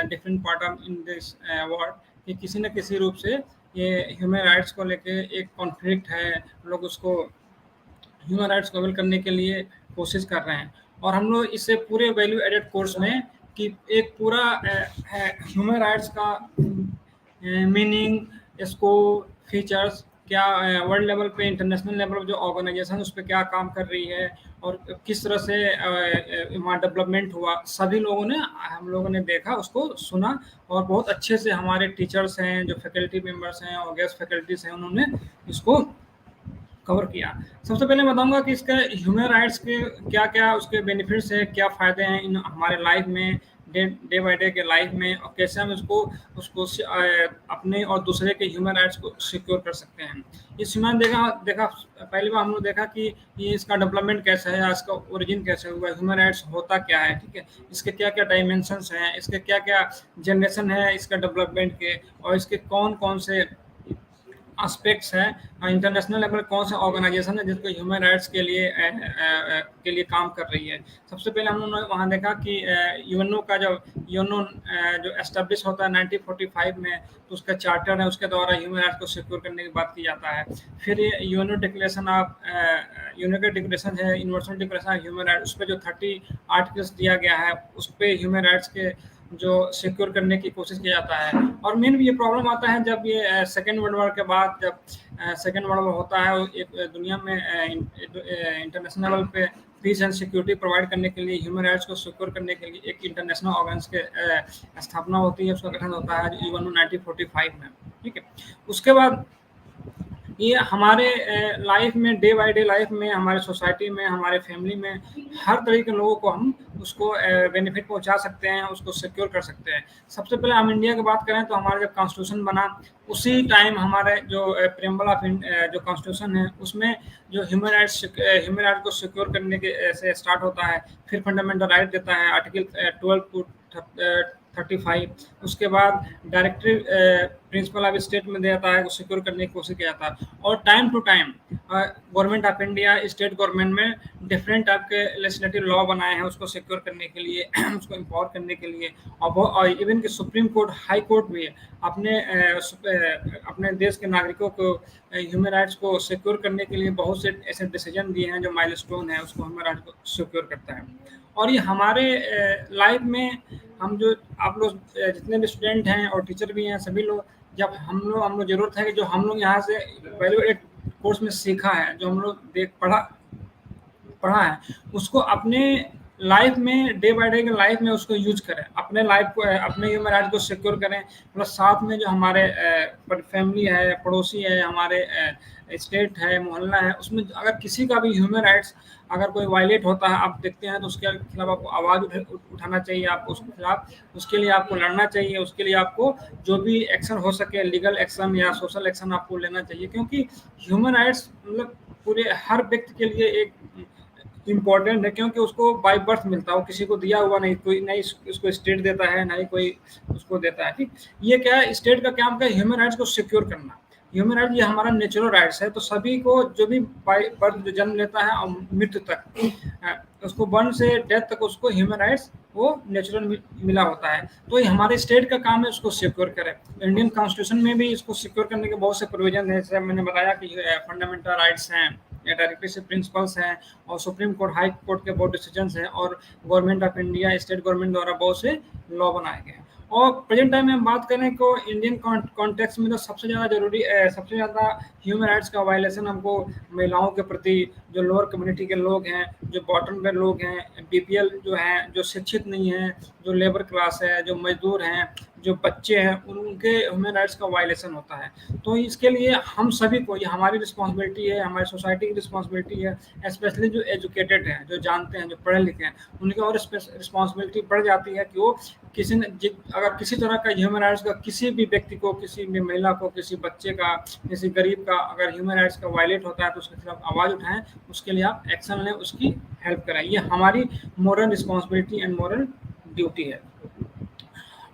different part of in this world, कि किसी न किसी रूप से ये ह्यूमन राइट्स को लेके एक कॉन्फ्लिक्ट है। लोग उसको ह्यूमन राइट्स को अवेल करने के लिए कोशिश कर रहे हैं। और हम लोग इससे पूरे वैल्यू एडेड कोर्स में कि एक पूरा ह्यूमन राइट्स का मीनिंग, इसको फीचर्स क्या, वर्ल्ड लेवल पे, इंटरनेशनल लेवल पे जो ऑर्गेनाइजेशन उस पर क्या काम कर रही है और किस तरह से वहाँ डेवलपमेंट हुआ, सभी लोगों ने, हम लोगों ने देखा, उसको सुना। और बहुत अच्छे से हमारे टीचर्स हैं, जो फैकल्टी मेंबर्स हैं और गेस्ट फैकल्टीज हैं, उन्होंने इसको कवर किया। सबसे पहले बताऊंगा कि इसका ह्यूमन राइट्स के क्या-क्या उसके बेनिफिट्स हैं, क्या फ़ायदे हैं इन हमारे लाइफ में, डे बाय डे के लाइफ में, और कैसे हम उसको अपने और दूसरे के ह्यूमन राइट्स को सिक्योर कर सकते हैं। इस ह्यूमन देखा पहली बार हम लोग देखा कि ये इसका डेवलपमेंट कैसा है, इसका ओरिजिन कैसे हुआ, ह्यूमन राइट्स होता क्या है, ठीक है? इसके क्या-क्या डायमेंशंस हैं, इसके क्या-क्या जनरेशन है इसका डेवलपमेंट के, और इसके कौन-कौन से एस्पेक्ट्स हैं। इंटरनेशनल लेवल कौन सा ऑर्गेनाइजेशन है जिसको ह्यूमन राइट्स के लिए काम कर रही है। सबसे पहले हम लोगों ने वहाँ देखा कि यूएनओ का जो एस्टेब्लिश होता है 1945 में, तो उसका चार्टर है, उसके द्वारा ह्यूमन राइट्स को सिक्योर करने की बात की जाता है। फिर ये यूएनओ डिक्लेरेशन ऑफ यूएनओ का डिक्लेरेशन है, universal declaration of human rights, उस पर जो 30 आर्टिकल्स दिया गया है, उस पर ह्यूमन राइट्स के जो सिक्योर करने की कोशिश किया जाता है। और मेन ये प्रॉब्लम आता है जब ये सेकेंड वर्ल्ड वॉर के बाद, जब सेकेंड वर्ल्ड वॉर होता है, एक दुनिया में इंटरनेशनल लेवल पे पीस एंड सिक्योरिटी प्रोवाइड करने के लिए, ह्यूमन राइट्स को सिक्योर करने के लिए एक इंटरनेशनल ऑर्गन्स के स्थापना होती है, उसका गठन होता है यूएनओ 1945 में, ठीक है? उसके बाद ये हमारे लाइफ में, डे बाय डे लाइफ में, हमारे सोसाइटी में, हमारे फैमिली में, हर तरह के लोगों को हम उसको बेनिफिट पहुंचा सकते हैं, उसको सिक्योर कर सकते हैं। सबसे पहले हम इंडिया की बात करें तो हमारा जब कॉन्स्टिट्यूशन बना, उसी टाइम हमारे जो प्रियम्बल ऑफ जो कॉन्स्टिट्यूशन है, उसमें जो ह्यूमन राइट्स को सिक्योर करने के से स्टार्ट होता है। फिर फंडामेंटल राइट देता है आर्टिकल 12 टू 35। उसके बाद डायरेक्टरी प्रिंसिपल ऑफ स्टेट में देता है, उसको सिक्योर करने की कोशिश किया जाता है। और time to time government of India, state government में डिफरेंट टाइप के लेजिस्लेटिव लॉ बनाए हैं उसको सिक्योर करने के लिए, उसको एम्पावर करने के लिए। और इवन कि सुप्रीम कोर्ट, हाई कोर्ट भी अपने देश के नागरिकों को ह्यूमन राइट्स को सिक्योर करने के लिए बहुत से ऐसे डिसीजन दिए हैं जो माइलस्टोन है, उसको ह्यूमन राइट्स को सिक्योर करता है। और ये हमारे लाइफ में, हम लोग जितने भी स्टूडेंट हैं और टीचर भी हैं, सभी लोग, जब हम लोग ज़रूरत है कि जो हम लोग यहाँ से वैल्यू एडेड कोर्स में सीखा है, जो हम लोग पढ़ा है, उसको अपने लाइफ में, डे बाय डे के लाइफ में उसको यूज करें, अपने लाइफ को, अपने ह्यूमन राइट्स को सिक्योर करें। प्लस साथ में जो हमारे फैमिली है, पड़ोसी है, हमारे स्टेट है, मोहल्ला है, उसमें अगर किसी का भी ह्यूमन राइट्स अगर कोई वायलेट होता है, आप देखते हैं, तो उसके खिलाफ आपको आवाज़ उठाना चाहिए, आपको उसके खिलाफ, उसके लिए आपको लड़ना चाहिए, उसके लिए आपको जो भी एक्शन हो सके, लीगल एक्शन या सोशल एक्शन आपको लेना चाहिए। क्योंकि ह्यूमन राइट्स मतलब पूरे हर व्यक्ति के लिए एक इम्पोर्टेंट है, क्योंकि उसको बाय बर्थ मिलता है, वो किसी को दिया हुआ नहीं, कोई नहीं उसको स्टेट देता है, ना ही कोई उसको देता है, ठीक? ये क्या है, स्टेट का काम क्या है, ह्यूमन राइट्स को सिक्योर करना। ह्यूमन राइट ये हमारा नेचुरल राइट्स है, तो सभी को जो भी बाय बर्थ जो जन्म लेता है और मृत्यु तक, उसको बर्न से डेथ तक उसको ह्यूमन राइट्स वो नेचुरल मिला होता है। तो ये हमारे स्टेट का काम है उसको सिक्योर करें। इंडियन कॉन्स्टिट्यूशन में भी इसको सिक्योर करने के बहुत से प्रोविजन है, जैसे मैंने बताया कि फंडामेंटल राइट्स हैं, डायरेक्टरी प्रिंसिपल्स हैं, और सुप्रीम कोर्ट, हाई कोर्ट के बहुत डिसीजंस हैं, और government of India, state government द्वारा बहुत से लॉ बनाए गए हैं। और प्रेजेंट टाइम में हम बात करें तो इंडियन कॉन्टेक्स्ट में तो सबसे ज़्यादा जरूरी सबसे ज़्यादा ह्यूमन राइट्स का वायलेशन हमको महिलाओं के प्रति, जो लोअर कम्युनिटी के लोग हैं, जो बॉटम पे लोग हैं, बीपीएल जो हैं, जो शिक्षित नहीं हैं, जो लेबर क्लास है, जो मजदूर हैं, जो बच्चे हैं, उनके ह्यूमन राइट्स का वायलेशन होता है। तो इसके लिए हम सभी को, ये हमारी रिस्पॉन्सिबिलिटी है, हमारी सोसाइटी की रिस्पॉन्सिबिलिटी है, स्पेशली जो एजुकेटेड हैं, जो जानते हैं, जो पढ़े लिखे हैं, उनकी और रिस्पॉन्सिबिलिटी बढ़ जाती है कि वो किसी ने अगर किसी तरह का ह्यूमन राइट्स का किसी भी व्यक्ति को, किसी भी महिला को, किसी बच्चे का, किसी गरीब का अगर ह्यूमन राइट्स का वायलेट होता है तो उसके खिलाफ आवाज़ उठाएं, उसके लिए आप एक्शन लें, उसकी हेल्प करें। ये हमारी moral responsibility and moral duty है।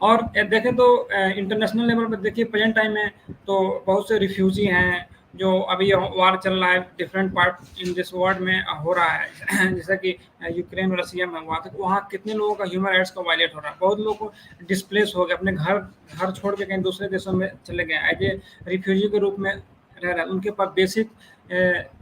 और देखें तो इंटरनेशनल लेवल पर देखिए प्रेजेंट टाइम में तो बहुत से रिफ्यूजी हैं, जो अभी वार चल रहा है different part in this world में हो रहा है जैसे कि यूक्रेन और रसिया में हुआ, तो वहाँ कितने लोगों का ह्यूमन राइट्स का वायलेट हो रहा है। बहुत लोग डिस्प्लेस हो गए, अपने घर घर छोड़ के कहीं दूसरे देशों में चले गए एज ए रिफ्यूजी के रूप में रह रहे हैं। उनके पास बेसिक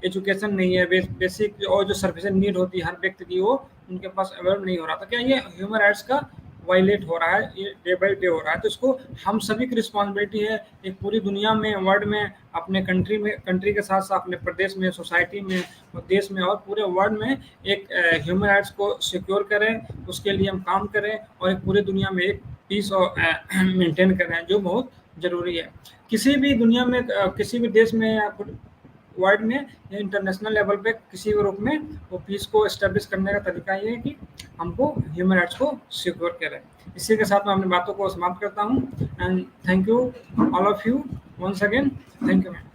एजुकेशन नहीं है, बेसिक और जो सर्विसेज नीड होती है हर व्यक्ति की, वो उनके पास अवेलेबल नहीं हो रहा। तो क्या ये ह्यूमन राइट्स का वायलेट हो रहा है, ये डे बाई डे हो रहा है। तो इसको हम सभी की रिस्पॉन्सिबिलिटी है, एक पूरी दुनिया में, वर्ल्ड में, अपने कंट्री में, कंट्री के साथ साथ अपने प्रदेश में, सोसाइटी में और देश में और पूरे वर्ल्ड में एक ह्यूमन राइट्स को सिक्योर करें, उसके लिए हम काम करें और एक पूरी दुनिया में एक पीस और मेंटेन करें, जो बहुत ज़रूरी है। किसी भी दुनिया में किसी भी देश में या वर्ल्ड में या इंटरनेशनल लेवल पे किसी भी रूप में वो पीस को एस्टेब्लिश करने का तरीका ये है कि हमको ह्यूमन राइट्स को सिक्योर करें। इसी के साथ मैं अपनी बातों को समाप्त करता हूँ and thank you all of you once again. Thank you ma'am.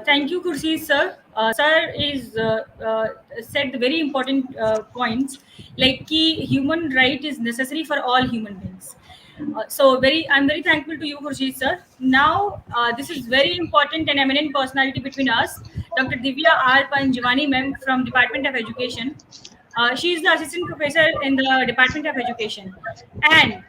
Thank you, Kursi sir. Sir is said very important points, like ki human right is necessary for all human beings. I'm very thankful to you, Kursi sir. Now, this is very important and eminent personality between us, Dr. Divya R. Panjwani ma'am from Department of Education. She is the assistant professor in the Department of Education. And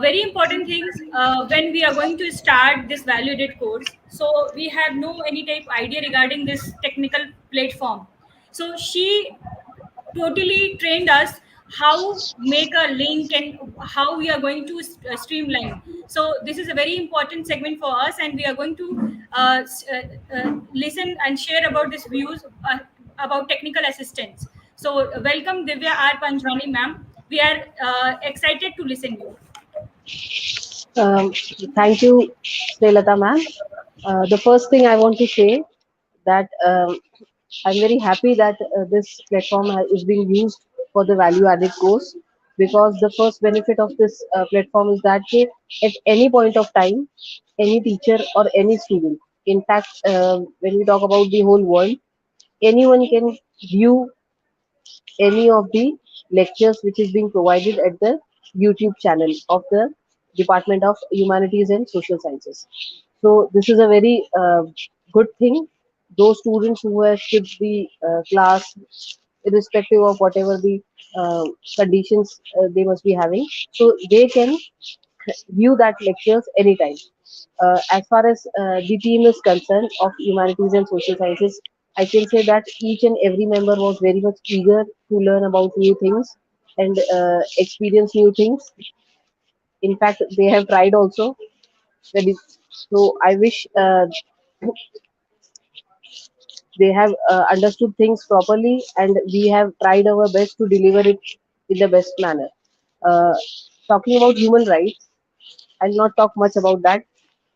very important things when we are going to start this value-added course. So we have no any type idea regarding this technical platform. So she totally trained us how make a link and how we are going to streamline. So this is a very important segment for us, and we are going to listen and share about these views about technical assistance. So welcome Divya R. Panjwani ma'am. We are excited to listen you. Um, Thank you, Srilata ma'am. The first thing I want to say that I'm very happy that this platform is being used for the value added course, because the first benefit of this platform is that at any point of time, any teacher or any student, in fact, when we talk about the whole world, anyone can view any of the lectures which is being provided at the YouTube channel of the Department of Humanities and Social Sciences. So this is a very good thing. Those students who have skipped the class, irrespective of whatever the uh, conditions they must be having, so they can view that lectures anytime. As far as the team is concerned of humanities and social sciences, I can say that each and every member was very much eager to learn about new things and experience new things. In fact, they have tried also. So I wish they have understood things properly, and we have tried our best to deliver it in the best manner. Uh, Talking about human rights, I'll not talk much about that.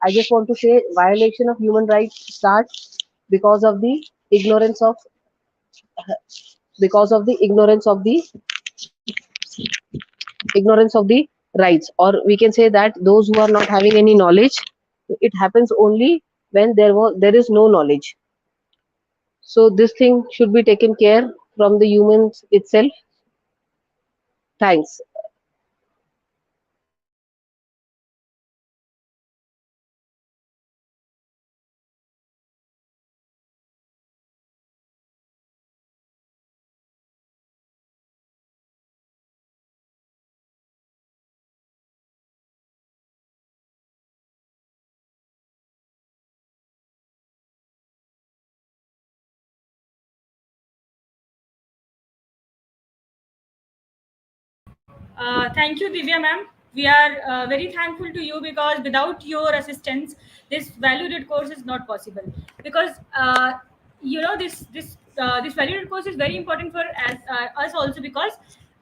I just want to say violation of human rights starts because of the ignorance of ignorance of the rights, or we can say that those who are not having any knowledge. It happens only when there is no knowledge. So this thing should be taken care from the humans itself. Thanks. Thank you, Divya ma'am. We are very thankful to you because without your assistance, this valued course is not possible. Because this valued course is very important for us also because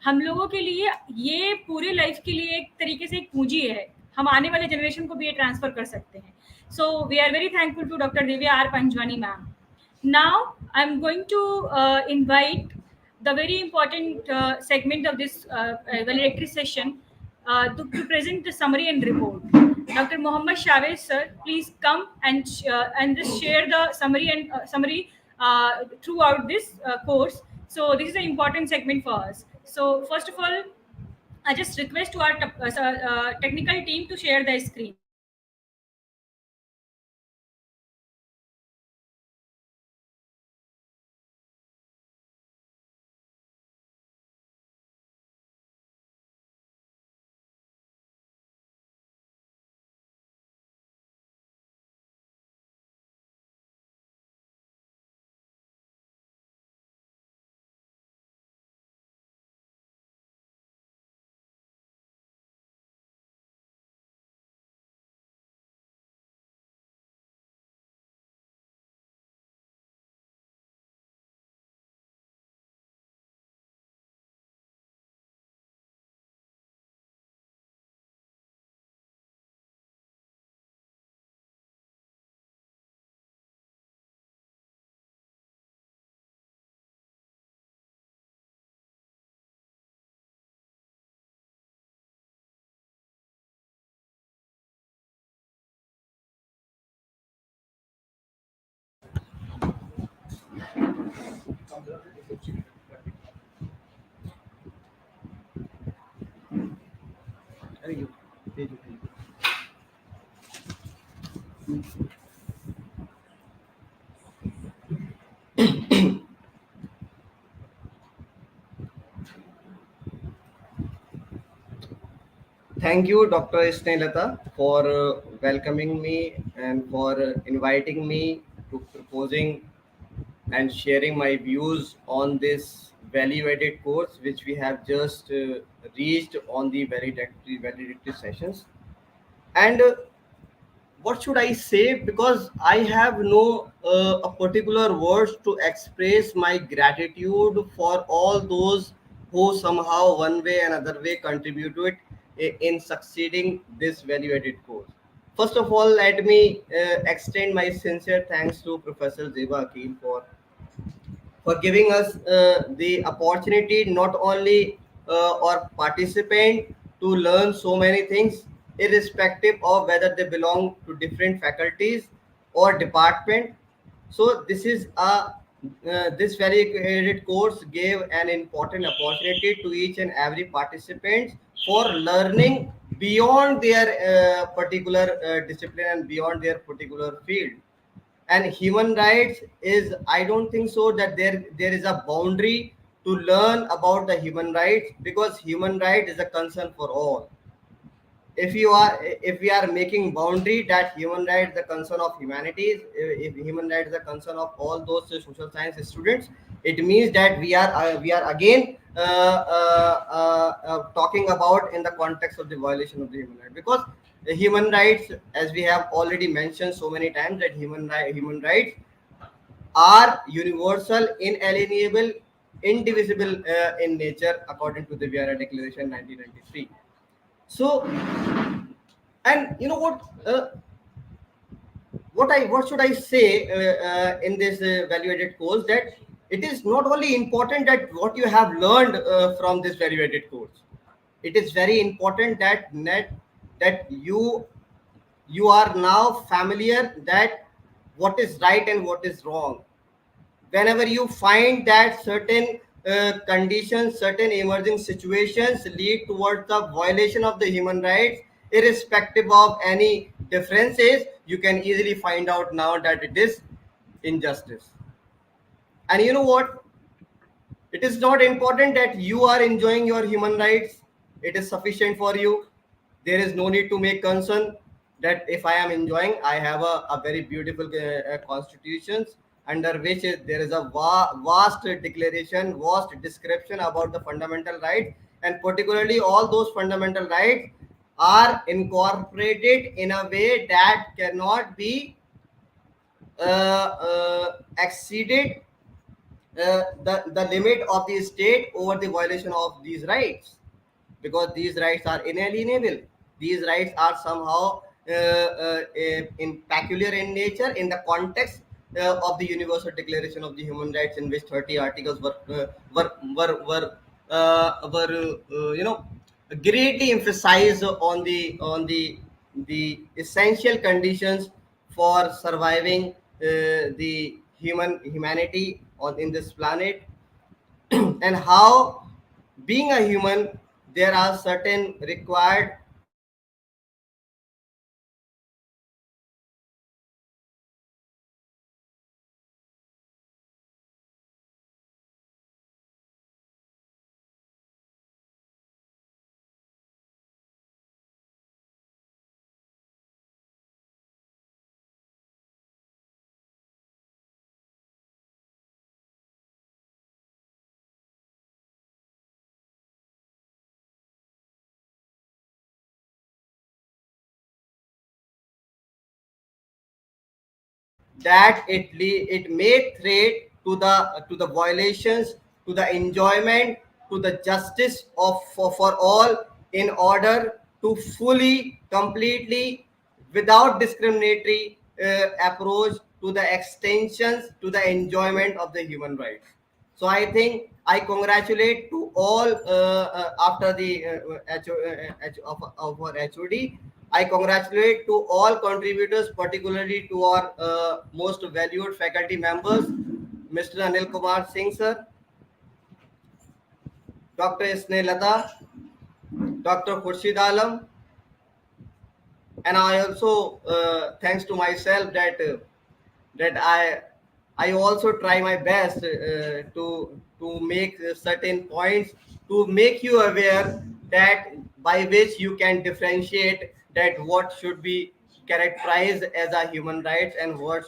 हम लोगों के लिए ये पूरे life के लिए एक तरीके से एक पूंजी है. हम आने वाले जनरेशन को भी ये ट्रांसफर कर सकते हैं. So we are very thankful to Dr. Divya R. Panjwani ma'am. Now I'm going to invite the very important segment of this valedictory session to present the summary and report. Dr. Mohammad Shavez sir, please come and just share the summary throughout this course. So this is an important segment for us. So first of all, I just request to our technical team to share the screen. Thank you, Dr. Snelata, for welcoming me and for inviting me to proposing and sharing my views on this value-added course, which we have just reached on the valedictory sessions. And what should I say? Because I have no a particular words to express my gratitude for all those who somehow one way and another way contribute to it in succeeding this value-added course. First of all, let me extend my sincere thanks to Professor Zeba Akil for giving us the opportunity not only or participant to learn so many things irrespective of whether they belong to different faculties or department. So this is a this very credit course gave an important opportunity to each and every participant for learning beyond their particular discipline and beyond their particular field. And human rights is, I don't think so that there is a boundary to learn about the human rights, because human right is a concern for all. If we are making boundary that human right is the concern of humanities, if human right is the concern of all those social science students, it means that we are again talking about in the context of the violation of the human right. Because the human rights, as we have already mentioned so many times, that human rights are universal, inalienable, indivisible in nature, according to the Vienna Declaration 1993. So, and you know what should I say in this value-added course, that it is not only important that what you have learned from this value-added course, it is very important that you are now familiar that what is right and what is wrong. Whenever you find that certain conditions, certain emerging situations lead towards the violation of the human rights, irrespective of any differences, you can easily find out now that it is injustice. And you know what? It is not important that you are enjoying your human rights. It is sufficient for you. There is no need to make concern that if I am enjoying, I have a very beautiful constitutions under which there is a vast declaration, vast description about the fundamental rights. and particularly all those fundamental rights are incorporated in a way that cannot be exceeded the limit of the state over the violation of these rights, because these rights are inalienable. These rights are somehow in peculiar in nature in the context of the Universal Declaration of the Human Rights, in which 30 articles were greatly emphasized on the essential conditions for surviving the humanity on in this planet, and how being a human there are certain required that it may threat to the violations, to the enjoyment, to the justice of for all, in order to fully, completely, without discriminatory approach to the extensions to the enjoyment of the human rights. So I think I congratulate to all after the of our HOD. I congratulate to all contributors, particularly to our most valued faculty members, Mr. Anil Kumar Singh sir, Dr. Snelata, Dr. Khurshid Alam, and I also thanks to myself that I also try my best to make certain points to make you aware that by which you can differentiate that what should be characterized as a human rights, and what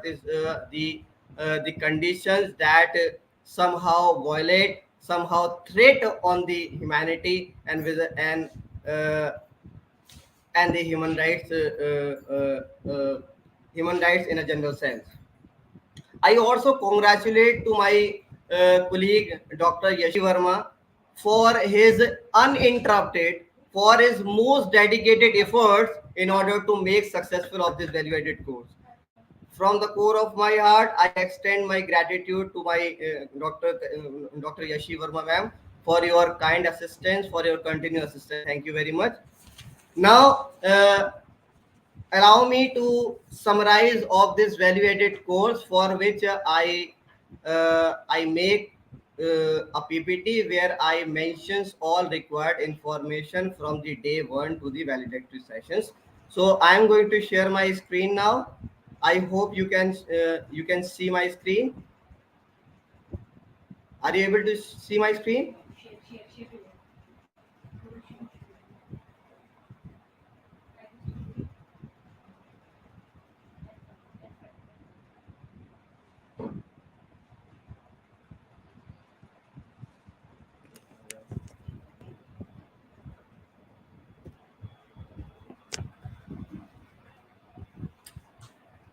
is the conditions that somehow violate, somehow threat on the humanity and with uh, and the human rights in a general sense. I also congratulate to my colleague Dr. Yashi Verma for his uninterrupted, for his most dedicated efforts in order to make successful of this value-added course. From the core of my heart, I extend my gratitude to my Dr. Yashi Verma ma'am for your kind assistance, for your continued assistance. Thank you very much. Now, allow me to summarize of this value-added course, for which I make a PPT where I mentions all required information from the day one to the valedictory sessions. So I am going to share my screen now. I hope you can see my screen. Are you able to see my screen?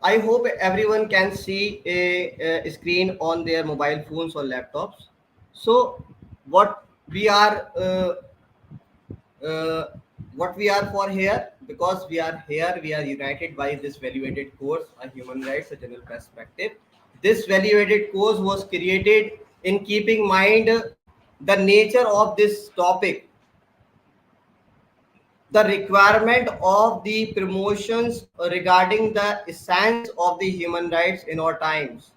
I hope everyone can see a screen on their mobile phones or laptops. So, what we are uh, uh, what we are for here, because we are here, we are united by this value-added course, a human rights, a general perspective. This value-added course was created in keeping mind the nature of this topic, the requirement of the promotions regarding the essence of the human rights in our times,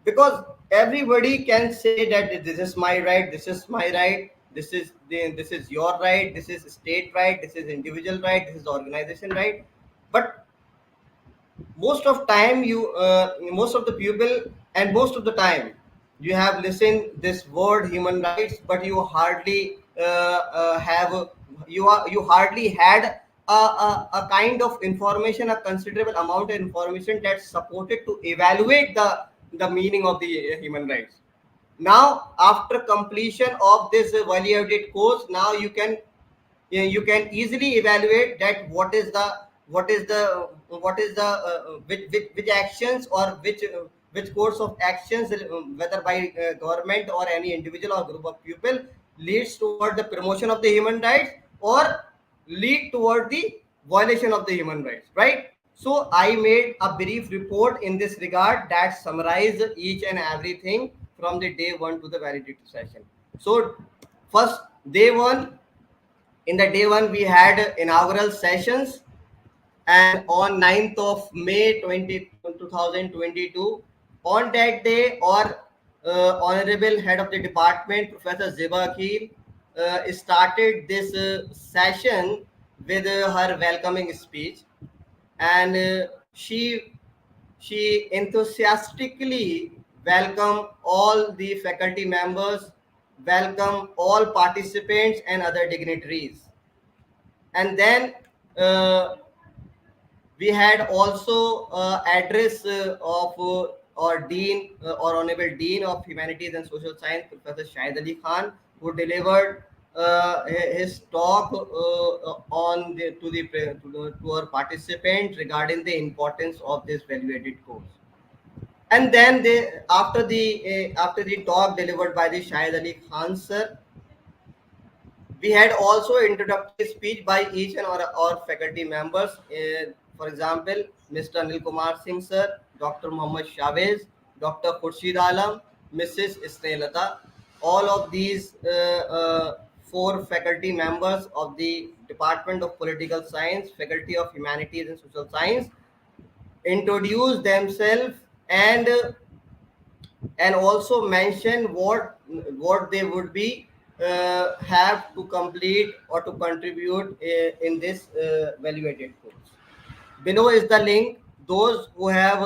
because everybody can say that this is my right, this is my right, this is your right, this is state right, this is individual right, this is organization right. But most of the people, and most of the time you have listened this word human rights, but you hardly have you hardly had a kind of information, a considerable amount of information that supported to evaluate the meaning of the human rights. Now, after completion of this value-added course, now you can easily evaluate that which actions or which course of actions, whether by government or any individual or group of people, leads toward the promotion of the human rights or lead toward the violation of the human rights, right? So I made a brief report in this regard that summarized each and everything from the day one to the validity session. So first, day one, in the day one we had inaugural sessions, and on 9th of May 2022, on that day, our honorable head of the department, Professor Ziba Akhil, started this session with her welcoming speech, and she enthusiastically welcomed all the faculty members, welcome all participants and other dignitaries. And then we had also address of our dean, or honorable dean of humanities and social science, Professor Shahid Ali Khan, who delivered his talk on to our participants regarding the importance of this value-added course. And then after the talk delivered by the Shahid Ali Khan sir, we had also introductory speech by each and our faculty members. For example, Mr. Anil Kumar Singh sir, Dr. Muhammad Chavez, Dr. Khurshid Alam, Mrs. Isnailata. All of these four faculty members of the Department of Political Science, Faculty of Humanities and Social Science introduced themselves, and also mention what they would be have to complete or to contribute in this value-added course. Below is the link. Those who have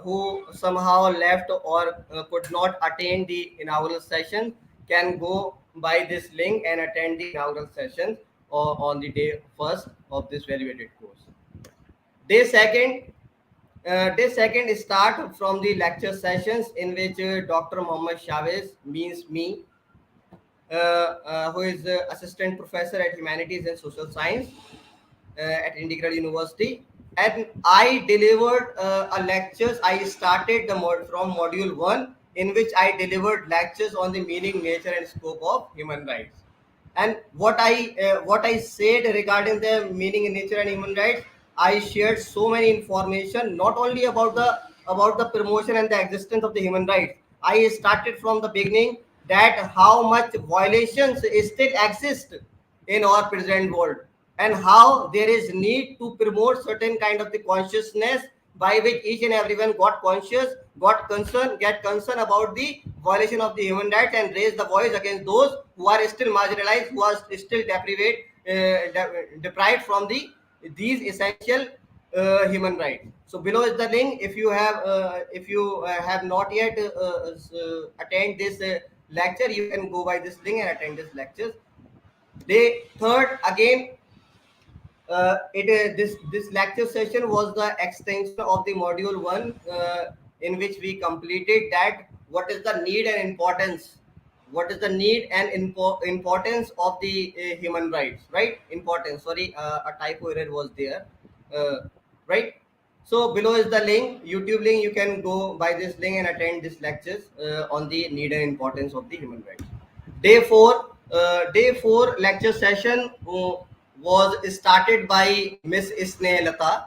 who somehow left or could not attend the inaugural session can go by this link and attend the inaugural session on the day first of this value-added course. Day second, start from the lecture sessions, in which Dr. Muhammad Chavez, means me, who is assistant professor at Humanities and Social Science at Indigrad University, and I delivered a lectures. I started from module 1, in which I delivered lectures on the meaning, nature, and scope of human rights. And what I said regarding the meaning, nature, and human rights, I shared so many information, not only about the promotion and the existence of the human rights. I started from the beginning that how much violations still exist in our present world, and how there is need to promote certain kind of the consciousness by which each and everyone got conscious, get concerned about the violation of the human rights, and raise the voice against those who are still marginalized, who are still deprived from these essential human rights. So below is the link. If you have not yet attend this lecture, you can go by this link and attend this lectures. Day third, again, this lecture session was the extension of the module 1, in which we completed that what is the need and importance, importance of the human rights, right? Importance, sorry, a typo error was there, right? So below is the link, YouTube link. You can go by this link and attend these lectures on the need and importance of the human rights. Day four lecture session was started by Miss Isnailata,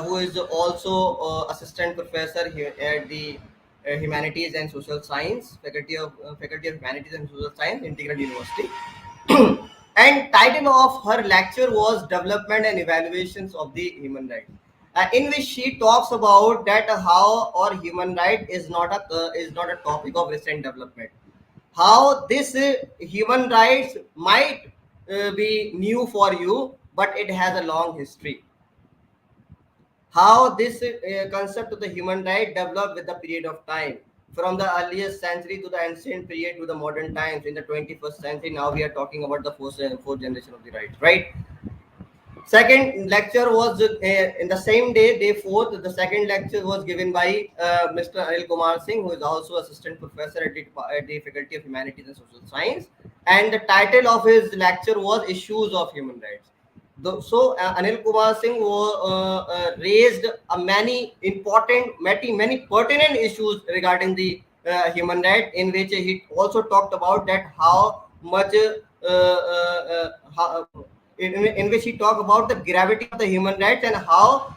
who is also assistant professor here at the Humanities and Social Science, Faculty of Humanities and Social Science, Indigrad University. And title of her lecture was Development and Evaluations of the Human Rights, in which she talks about that how our human right is not a topic of recent development. How this human rights might be new for you, but it has a long history. How this concept of the human right developed with the period of time, from the earliest century to the ancient period to the modern times in the 21st century. Now we are talking about the fourth generation of the right, right? Second lecture was in the same day, day 4th. The second lecture was given by Mr. Anil Kumar Singh, who is also assistant professor at the Faculty of Humanities and Social Science. And the title of his lecture was Issues of Human Rights. So Anil Kumar Singh raised many important, many pertinent issues regarding the human right, in which he also talked about that how much how, in which he talked about the gravity of the human rights and how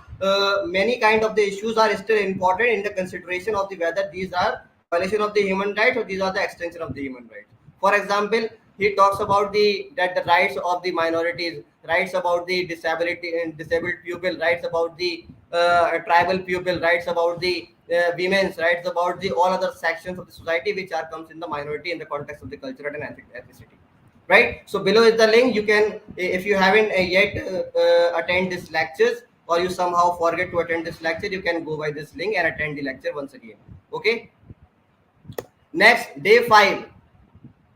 many kind of the issues are still important in the consideration of the whether these are violation of the human rights or these are the extension of the human rights. For example, he talks about the rights of the minorities, rights about the disability and disabled people, rights about the tribal people, rights about the women's rights, about the all other sections of the society which are comes in the minority in the context of the cultural and ethnicity. Right. So below is the link. You can, if you haven't yet attend these lectures, or you somehow forget to attend this lecture, you can go by this link and attend the lecture once again. Okay. Next, day 5.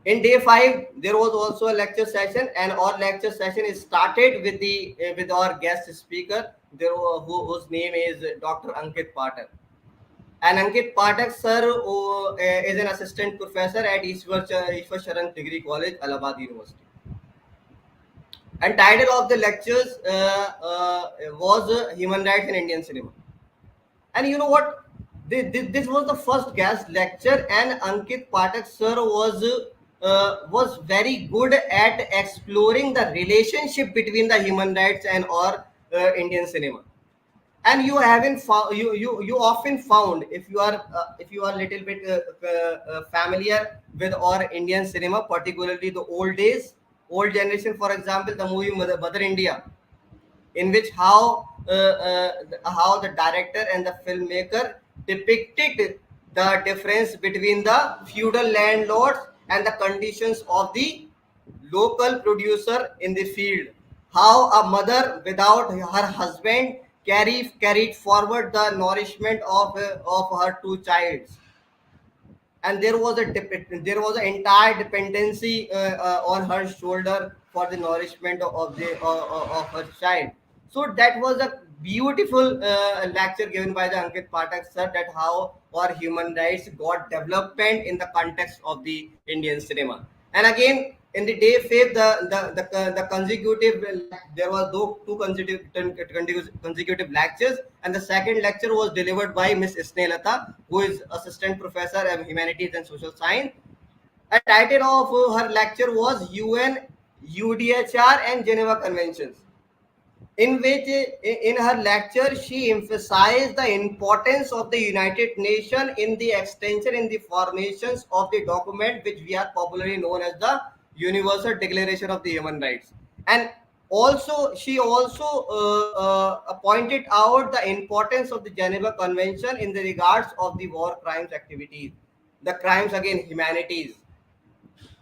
In day 5, there was also a lecture session, and our lecture session is started with the with our guest speaker, whose name is Dr. Ankit Pathak. And Ankit Pathak sir is an assistant professor at Ishwar Sharan Degree College, Allahabad University. And title of the lectures was Human Rights in Indian Cinema. And you know what? This was the first guest lecture, and Ankit Pathak sir was very good at exploring the relationship between the human rights and our Indian cinema. And you haven't found you often found, if you are little bit familiar with our Indian cinema, particularly the old generation. For example, the movie Mother India, in which how the director and the filmmaker depicted the difference between the feudal landlords and the conditions of the local producer in the field. How a mother without her husband carried forward the nourishment of her two childs, and there was an entire dependency on her shoulder for the nourishment of her child. So that was a beautiful lecture given by the Ankit Pathak sir, that how our human rights got development in the context of the Indian cinema. And again, in the day 5, the consecutive, there was two consecutive lectures, and the second lecture was delivered by Miss Snelata, who is assistant professor of humanities and social science. The title of her lecture was UN, UDHR and Geneva Conventions, in which in her lecture she emphasized the importance of the United Nations in the extension in the formations of the document which we are popularly known as the Universal Declaration of the Human Rights. And also she also pointed out the importance of the Geneva Convention in the regards of the war crimes activities, the crimes against humanities.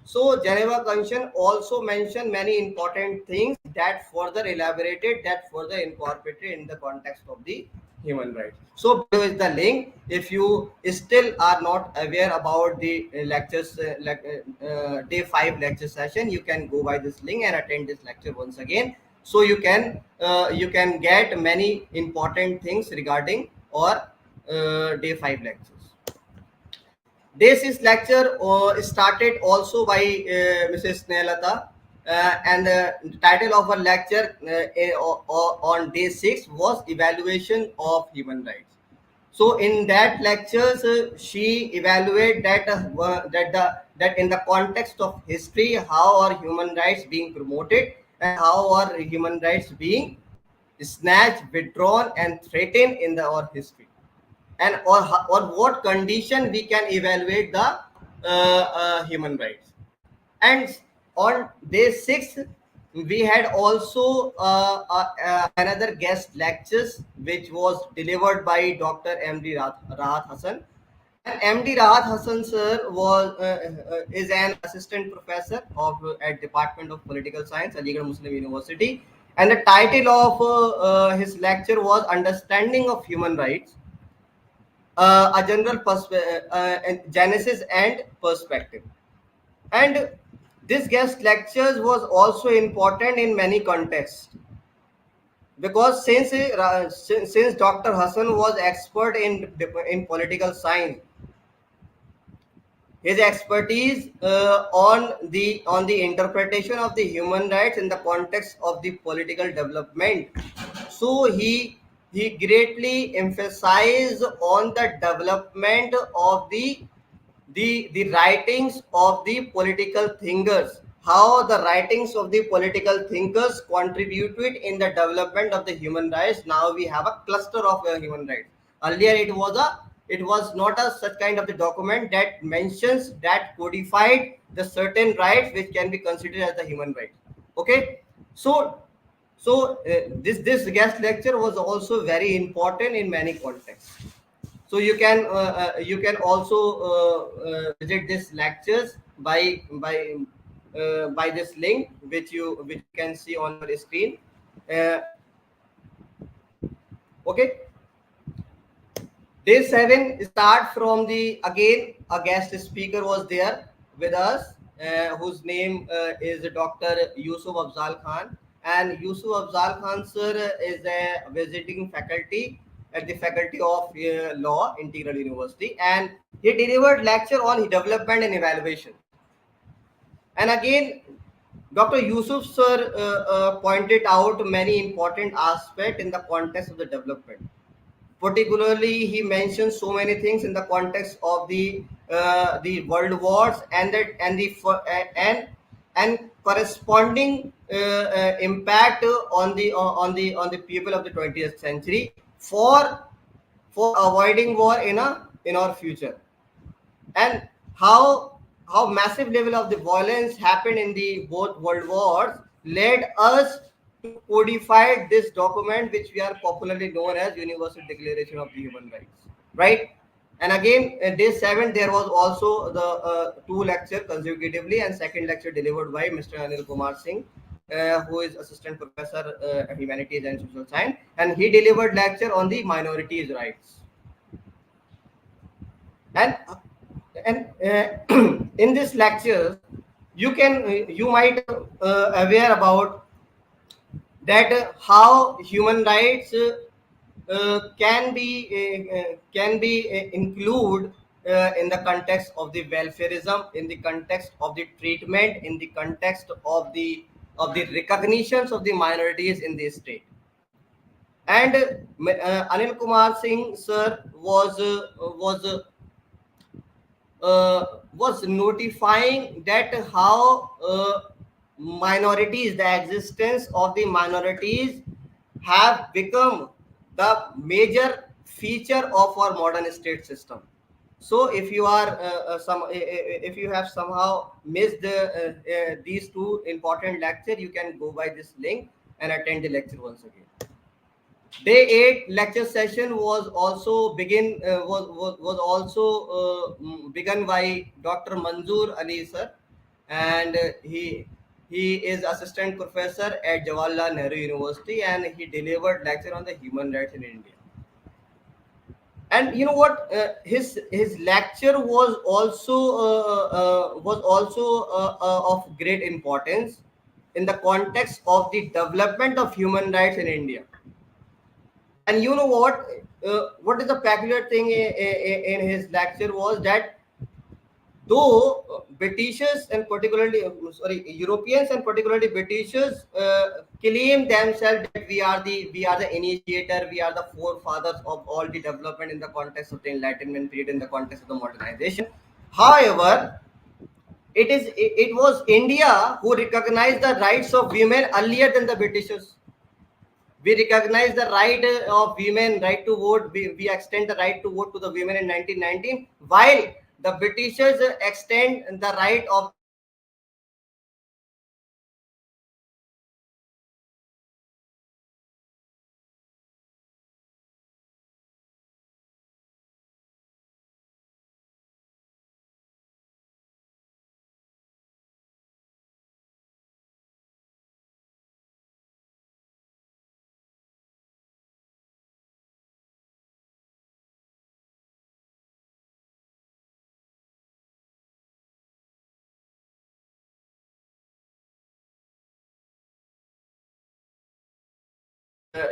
So Geneva Convention also mentioned many important things that further elaborated, that further incorporated in the context of the human rights. So below is the link. If you still are not aware about the lectures, day 5 lecture session, you can go by this link and attend this lecture once again. So you can get many important things regarding our day 5 lectures. This lecture started also by Mrs. Snelata, and the title of her lecture on day 6 was Evaluation of Human Rights. So in that lectures, she evaluated that in the context of history, how are human rights being promoted and how are human rights being snatched, withdrawn, and threatened in our history, and or what condition we can evaluate the human rights. And on day 6, we had also another guest lectures which was delivered by Dr. MD Rahat Hassan. And MD Rahat Hassan sir is an assistant professor at Department of Political Science, Aligarh Muslim University, and the title of his lecture was Understanding of Human Rights, a general genesis and perspective. And this guest lectures was also important in many contexts. because since Dr. Hassan was expert in political science, his expertise on the interpretation of the human rights in the context of the political development. So he greatly emphasized on the development of the writings of the political thinkers, how the writings of the political thinkers contributed in the development of the human rights. Now we have a cluster of human rights. Earlier it was not a such kind of the document that mentions, that codified the certain rights which can be considered as the human rights. Okay, so this guest lecture was also very important in many contexts. So you can also visit this lectures by this link which you can see on your screen. uh, okay, day 7 start from the, again a guest speaker was there with us, whose name is Dr. Yusuf Afzal Khan. And Yusuf Afzal Khan sir is a visiting faculty at the Faculty of Law, Integral University, and he delivered lecture on development and evaluation. And again, Dr. Yusuf sir pointed out many important aspects in the context of the development. Particularly, he mentions so many things in the context of the world wars and corresponding impact on the people of the 20th century for avoiding war in our future, and how massive level of the violence happened in the both world wars led us to codify this document which we are popularly known as Universal Declaration of the Human Rights, right? And again, day 7 there was also the two lecture consecutively, and second lecture delivered by Mr. Anil Kumar Singh, who is assistant professor at Humanities and Social Science, and he delivered lecture on the minorities rights. And in this lecture you might aware about that how human rights can be include in the context of the welfareism, in the context of the treatment, in the context of the recognitions of the minorities in the state. And Anil Kumar Singh sir was notifying that how minorities, the existence of the minorities, have become the major feature of our modern state system. So if you are if you have somehow missed these two important lecture, you can go by this link and attend the lecture once again. Day 8 lecture session was also begun by Dr. Manzoor Ali sir, and he is assistant professor at Jawaharlal Nehru University, and he delivered lecture on the human rights in India. And you know what? His lecture was also of great importance in the context of the development of human rights in India. And you know what is the peculiar thing in his lecture was that though Britishers and particularly Europeans and particularly Britishers claim themselves that we are the initiator, we are the forefathers of all the development in the context of the Enlightenment period, in the context of the modernization. However, it was India who recognized the rights of women earlier than the Britishers. We recognize the right of women, right to vote. We extend the right to vote to the women in 1919, while the Britishers extend the right of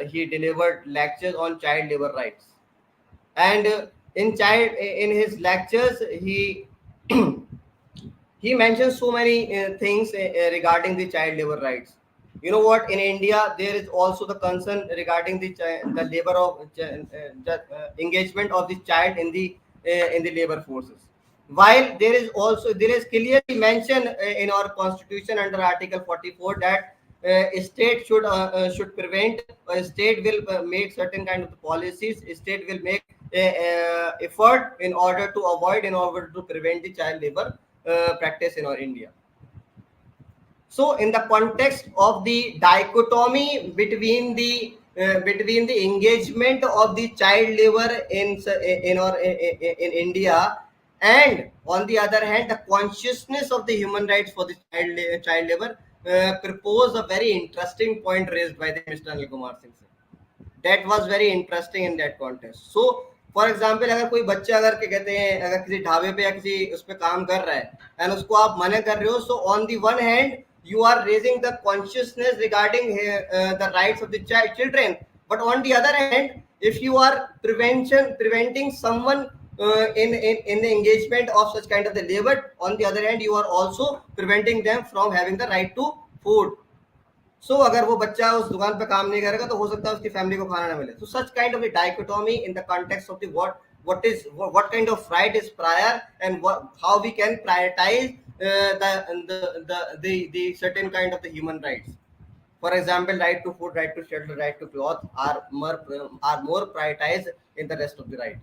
he delivered lectures on child labor rights. And in his lectures, he mentions so many things regarding the child labor rights. You know what? In India, there is also the concern regarding the labor of engagement of the child in the labor forces. While there is clearly mentioned in our constitution under Article 44 that state should prevent, state will make certain kind of policies, state will make effort in order to avoid, in order to prevent the child labor practice in our India. So, in the context of the dichotomy between the engagement of the child labor in India, and on the other hand, the consciousness of the human rights for the child labor, propose a very interesting point raised by the Mr. Anil Kumar Singh sir. That was very interesting in that context. So for example, अगर कोई बच्चा अगर क्या कहते हैं, अगर किसी ढाबे पे या किसी उस पर काम कर रहा है एंड उसको आप मना कर रहे हो, so on the one hand you are raising the consciousness regarding the rights of the children, but on the other hand, if you are preventing someone in the engagement of such kind of the labor, on the other hand you are also preventing them from having the right to food. So अगर वो बच्चा उस दुकान पे काम नहीं करेगा तो हो सकता है उसकी फैमिली को खाना ना मिले. So such kind of a dichotomy in the context of the what kind of right is prior, and how we can prioritize the certain kind of the human rights. For example, right to food, right to shelter, right to cloth are more prioritized in the rest of the right.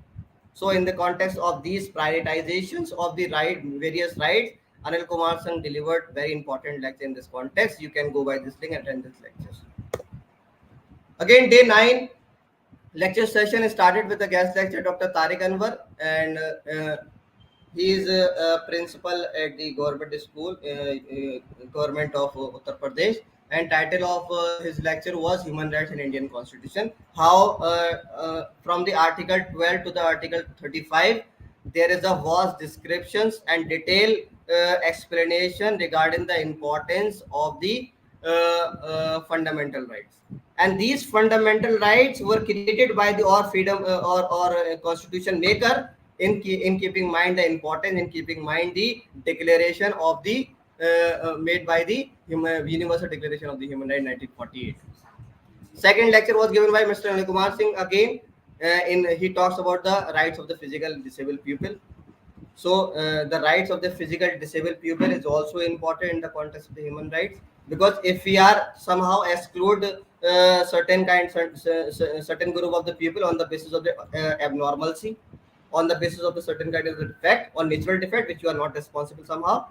So in the context of these prioritizations of the various rights, Anil Kumar Singh delivered very important lecture in this context. You can go by this link and attend this lectures. Again, day 9 lecture session started with the guest lecture Dr. Tariq Anwar, and he is a principal at the government school, government of Uttar Pradesh, and title of his lecture was Human Rights in Indian Constitution. How from the Article 12 to the Article 35, there is a vast descriptions and detailed explanation regarding the importance of the fundamental rights. And these fundamental rights were created by the freedom or constitution maker in keeping mind the importance, in keeping mind the declaration of the made by the Universal Declaration of the Human Rights 1948. Second lecture was given by Mr. Anil Kumar Singh again. He talks about the rights of the physical disabled people. So the rights of the physical disabled people is also important in the context of the human rights, because if we are somehow exclude certain group of the people on the basis of the abnormalcy, on the basis of the certain kind of defect or natural defect which you are not responsible somehow,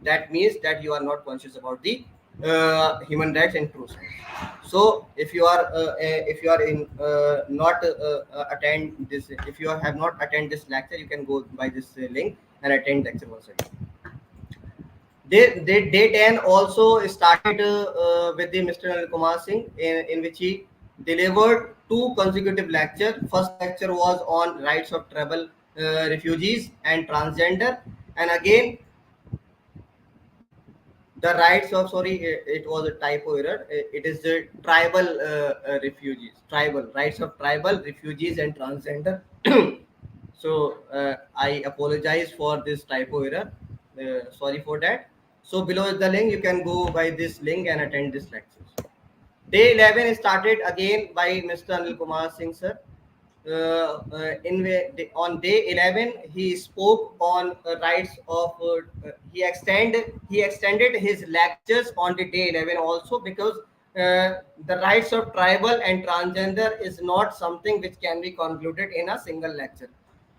that means that you are not conscious about the human rights and true science. So if you are in not attend this, if you have not attend this lecture, you can go by this link and attend lecture once again. Day 10 also started with the Mr. Anil Kumar Singh, in which he delivered 2 consecutive lectures. First lecture was on rights of tribal refugees and transgender, and again the rights of, sorry, it was a typo error, it is the tribal refugees, tribal rights of tribal refugees and transgender. So I apologize for this typo error, sorry for that. So below is the link, you can go by this link and attend this lecture. Day 11 started again by Mr. Anil Kumar Singh sir. On day 11 he spoke on rights of he extended his lectures on the day 11 also, because the rights of tribal and transgender is not something which can be concluded in a single lecture.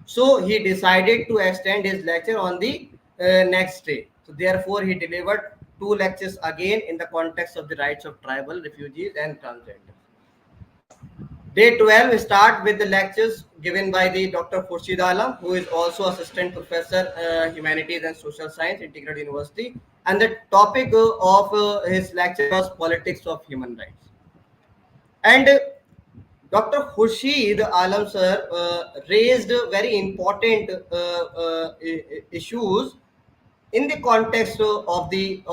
So he decided to extend his lecture on the next day. So therefore he delivered 2 lectures again in the context of the rights of tribal, refugees and transgender. Day 12 start with the lectures given by the Dr. Khurshid Alam, who is also Assistant Professor Humanities and Social Science, Integrated University, and the topic of his lecture was Politics of Human Rights. And Dr. Khurshid Alam sir raised very important issues in the context of the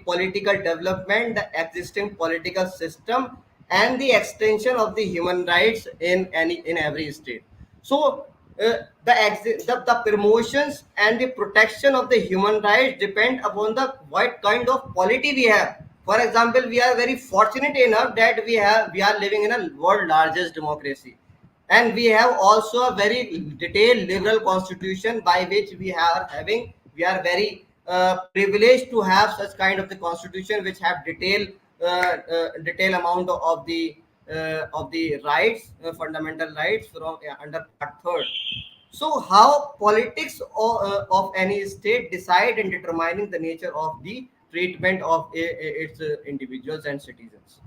political development, the existing political system, and the extension of the human rights in every state. So the promotions and the protection of the human rights depend upon the what kind of polity we have. For example, we are very fortunate enough that we are living in a world largest democracy, and we have also a very detailed liberal constitution by which we are very privileged to have such kind of the constitution which have detail amount of the rights, fundamental rights from under part third. So how politics of any state decide in determining the nature of the treatment of its individuals and citizens.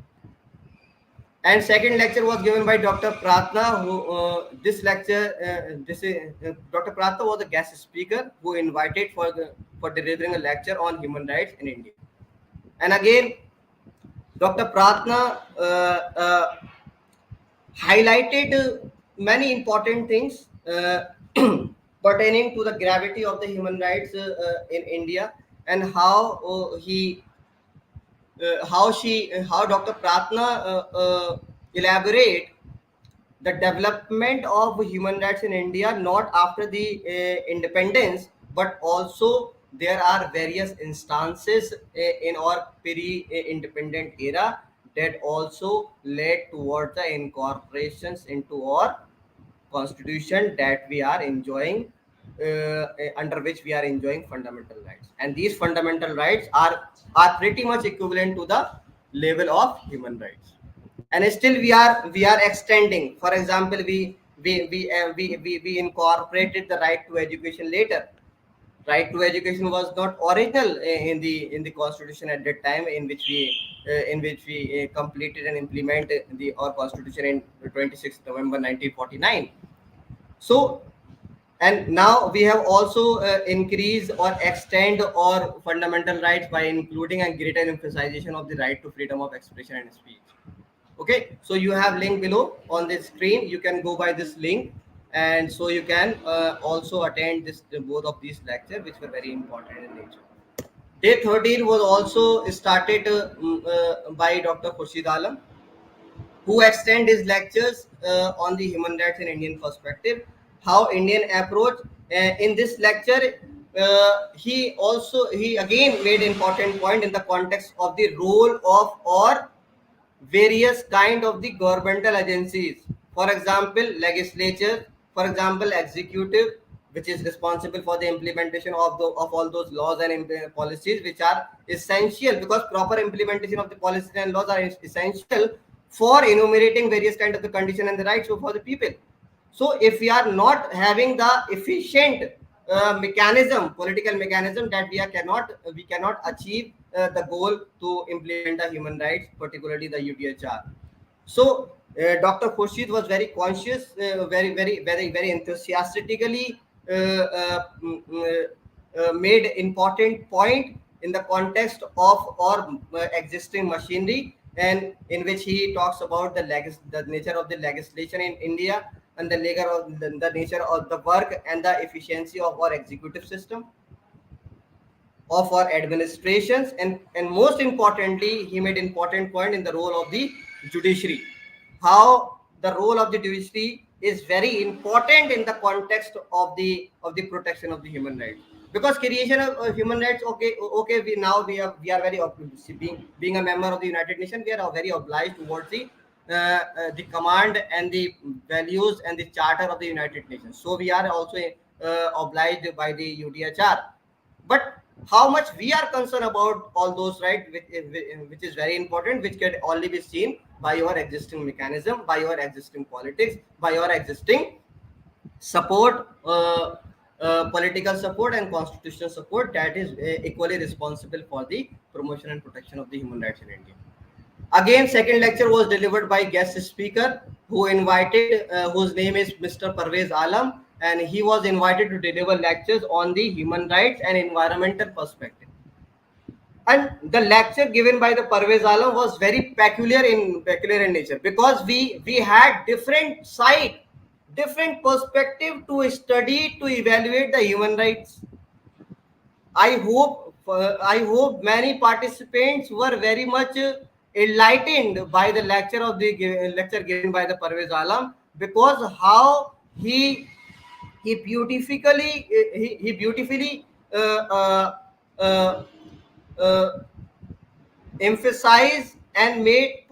And second lecture was given by Dr. Pratna, who Dr. Pratna was a guest speaker who invited for delivering a lecture on human rights in India. And again, Dr. Pratna highlighted many important things pertaining to the gravity of the human rights in India, and how Dr. Pratna elaborate the development of human rights in India, not after the independence, but also there are various instances in our pre-independent era that also led towards the incorporations into our constitution that we are enjoying, under which we are enjoying fundamental rights, and these fundamental rights are pretty much equivalent to the level of human rights. And still we are extending. For example, we incorporated the right to education later. Right to education was not original in the constitution at that time, in which we completed and implemented the our constitution in 26th November 1949. So, and now we have also increased or extend our fundamental rights by including a greater emphasization of the right to freedom of expression and speech. Okay, so you have link below on the screen. You can go by this link, and so you can also attend both of these lectures, which were very important in nature. Day 13 was also started by Dr. Khurshid Alam, who extend his lectures on the human rights in Indian perspective, how Indian approach. In this lecture, he again made important point in the context of the role of or various kind of the governmental agencies. For example, legislature. For example, executive, which is responsible for the implementation of all those laws and policies which are essential, because proper implementation of the policies and laws are essential for enumerating various kind of the condition and the rights for the people. So if we are not having the efficient political mechanism, that we cannot achieve the goal to implement the human rights, particularly the UDHR. So Dr. Khurshid was very conscious, very enthusiastically made important point in the context of our existing machinery, and in which he talks about the nature of the legislation in India, and the nature of the work and the efficiency of our executive system, of our administrations, and most importantly, he made important point in the role of the judiciary, how the role of the judiciary is very important in the context of the protection of the human rights. Because creation of human rights, okay, we are very being a member of the United Nations, we are very obliged towards the command and the values and the charter of the United Nations. So we are also obliged by the UDHR. But how much we are concerned about all those rights, which is very important, which can only be seen by your existing mechanism, by your existing politics, by your existing support, political support and constitutional support, that is equally responsible for the promotion and protection of the human rights in India. Again, second lecture was delivered by guest speaker who whose name is Mr. Parvez Alam, and he was invited to deliver lectures on the human rights and environmental perspective. And the lecture given by the Parvez Alam was very peculiar in nature, because we had different side, different perspective to study, to evaluate the human rights. I hope many participants were very much enlightened by the lecture given by the Parvez Alam, because how he beautifully uh, uh, uh, uh, emphasized and made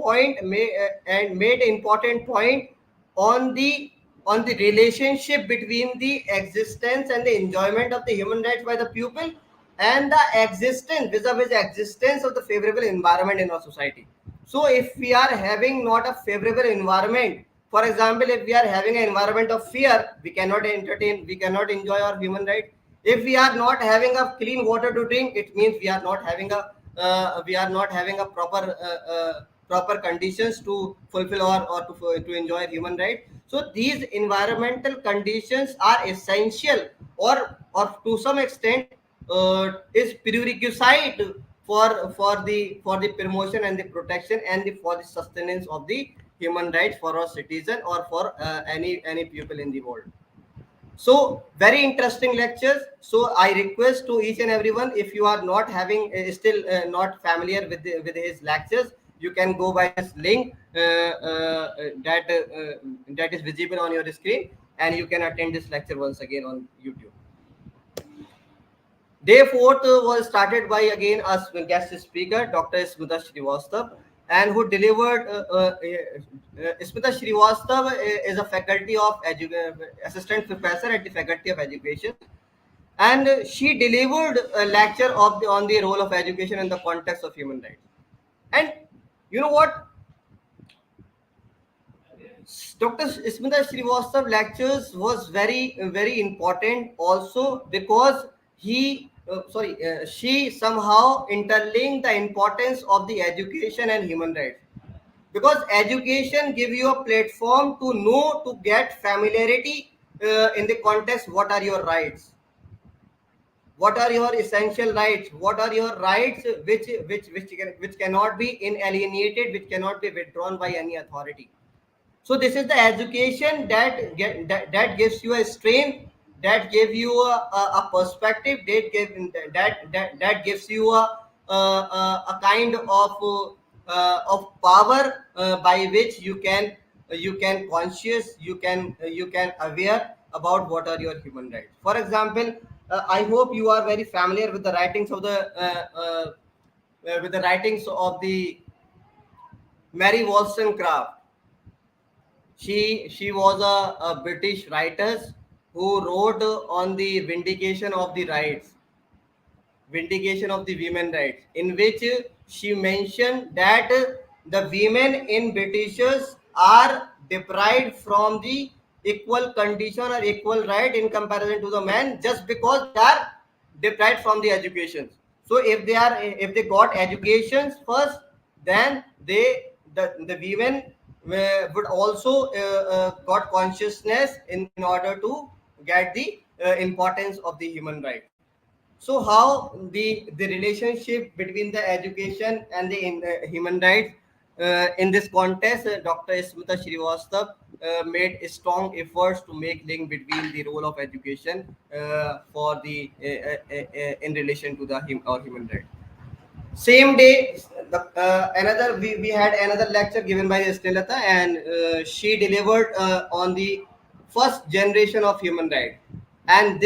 important point on the relationship between the existence and the enjoyment of the human rights by the pupil, and the existence vis-a-vis existence of the favorable environment in our society. So if we are having not a favorable environment, for example, if we are having an environment of fear, we cannot entertain, we cannot enjoy our human right. If we are not having a clean water to drink, it means we are not having a proper conditions to fulfill or to enjoy human right. So these environmental conditions are essential, or to some extent is prerequisite for the promotion and the protection and for the sustenance of the human rights for our citizen, or for any people in the world. So very interesting lectures. So I request to each and everyone, if you are not having still not familiar with his lectures, you can go by this link that is visible on your screen, and you can attend this lecture once again on YouTube. Day 4th was started by again a guest speaker, Dr. Smita Srivastav, and who delivered. Smita Srivastav is a faculty of assistant professor at the Faculty of Education, and she delivered a lecture on the role of education in the context of human rights. And you know what? Dr. Smita Srivastav lectures was very important also, because she somehow interlinked the importance of the education and human rights, because education give you a platform to know, to get familiarity in the context, what are your rights, what are your essential rights, what are your rights which cannot be inalienated, which cannot be withdrawn by any authority. So this is the education that gives you a strength, that gives you a perspective, that gives you a kind of power by which you can conscious, you can aware about what are your human rights. For example, I hope you are very familiar with the writings of the Mary Wollstonecraft. She was a British writer who wrote on the vindication of the women rights, in which she mentioned that the women in Britishers are deprived from the equal condition or equal right in comparison to the men, just because they are deprived from the education. So if they got educations first, then the women would also got consciousness in order to get the importance of the human right. So how the relationship between the education and the human rights in this context, Dr. Smita Srivastav made strong efforts to make link between the role of education for the in relation to the or human rights. Same day, we had another lecture given by Srilata, and she delivered on the first generation of human rights. And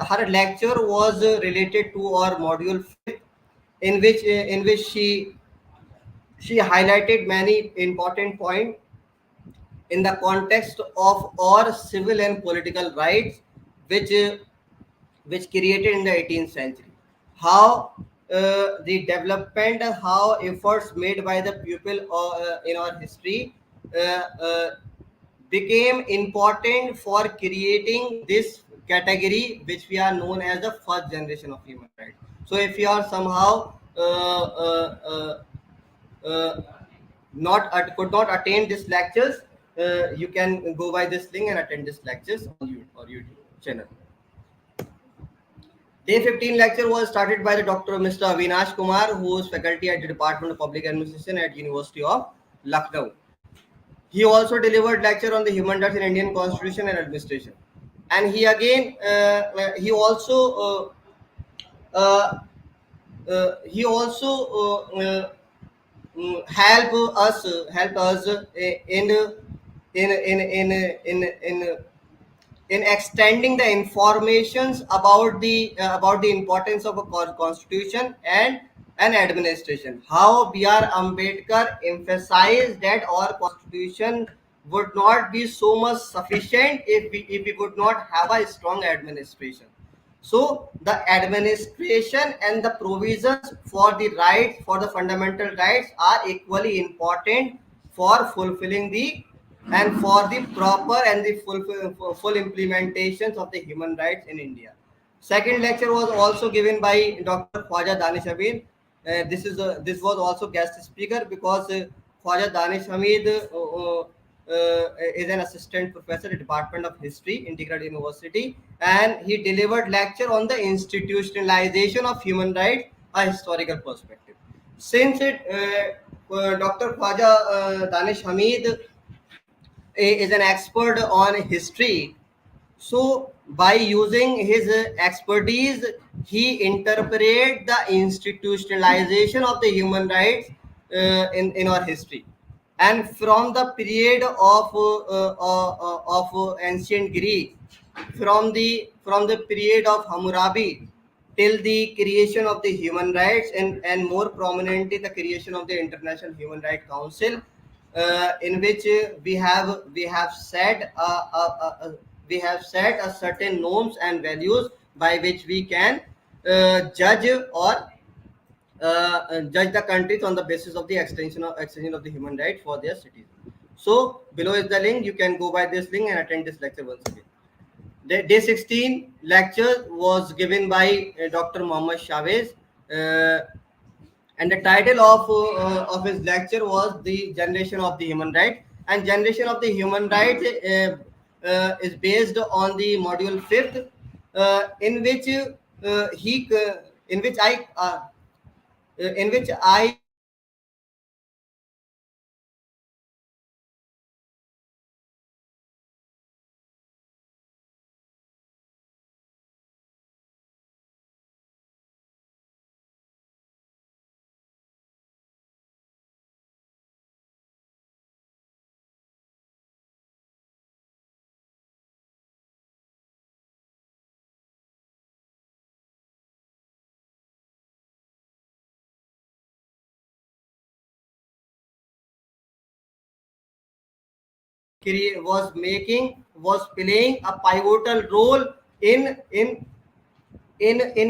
her lecture was related to our module 5th, in which she highlighted many important points in the context of our civil and political rights, which which created in the 18th century. How the development, how efforts made by the people in our history became important for creating this category, which we are known as the first generation of human rights. So if you are somehow uh, could not attend these lectures, you can go by this link and attend these lectures on YouTube channel. Day 15 lecture was started by the Dr. Mr. Avinash Kumar, who is faculty at the Department of Public Administration at University of Lucknow. He also delivered lecture on the human rights in Indian Constitution and Administration. And he again, he also help us in in extending the informations about the importance of a constitution and an administration. How B.R. Ambedkar emphasized that our constitution would not be so much sufficient if we would not have a strong administration. So the administration and the provisions for the rights, for the fundamental rights, are equally important for fulfilling the and for the proper and the full implementations of the human rights in India. Second lecture was also given by Dr. Khwaja Danish Hamid. This was also guest speaker because Khwaja Danish Hamid is an assistant professor at Department of History, Integrated University, and he delivered lecture on the institutionalization of human rights, a historical perspective. Since Dr. Khwaja Danish Hamid is an expert on history, so by using his expertise, he interpret the institutionalization of the human rights in our history. And from the period of ancient Greek, from the period of Hammurabi till the creation of the human rights, and more prominently the creation of the International Human Rights Council, in which we have set a certain norms and values by which we can judge or judge the countries on the basis of the extension of the human rights for their citizens. So below is the link. You can go by this link and attend this lecture once again. The day 16 lecture was given by Dr. Mohammad Chavez, and the title of his lecture was the generation of the human rights. And generation of the human rights is based on the module 5th, in which he in which I was playing a pivotal role in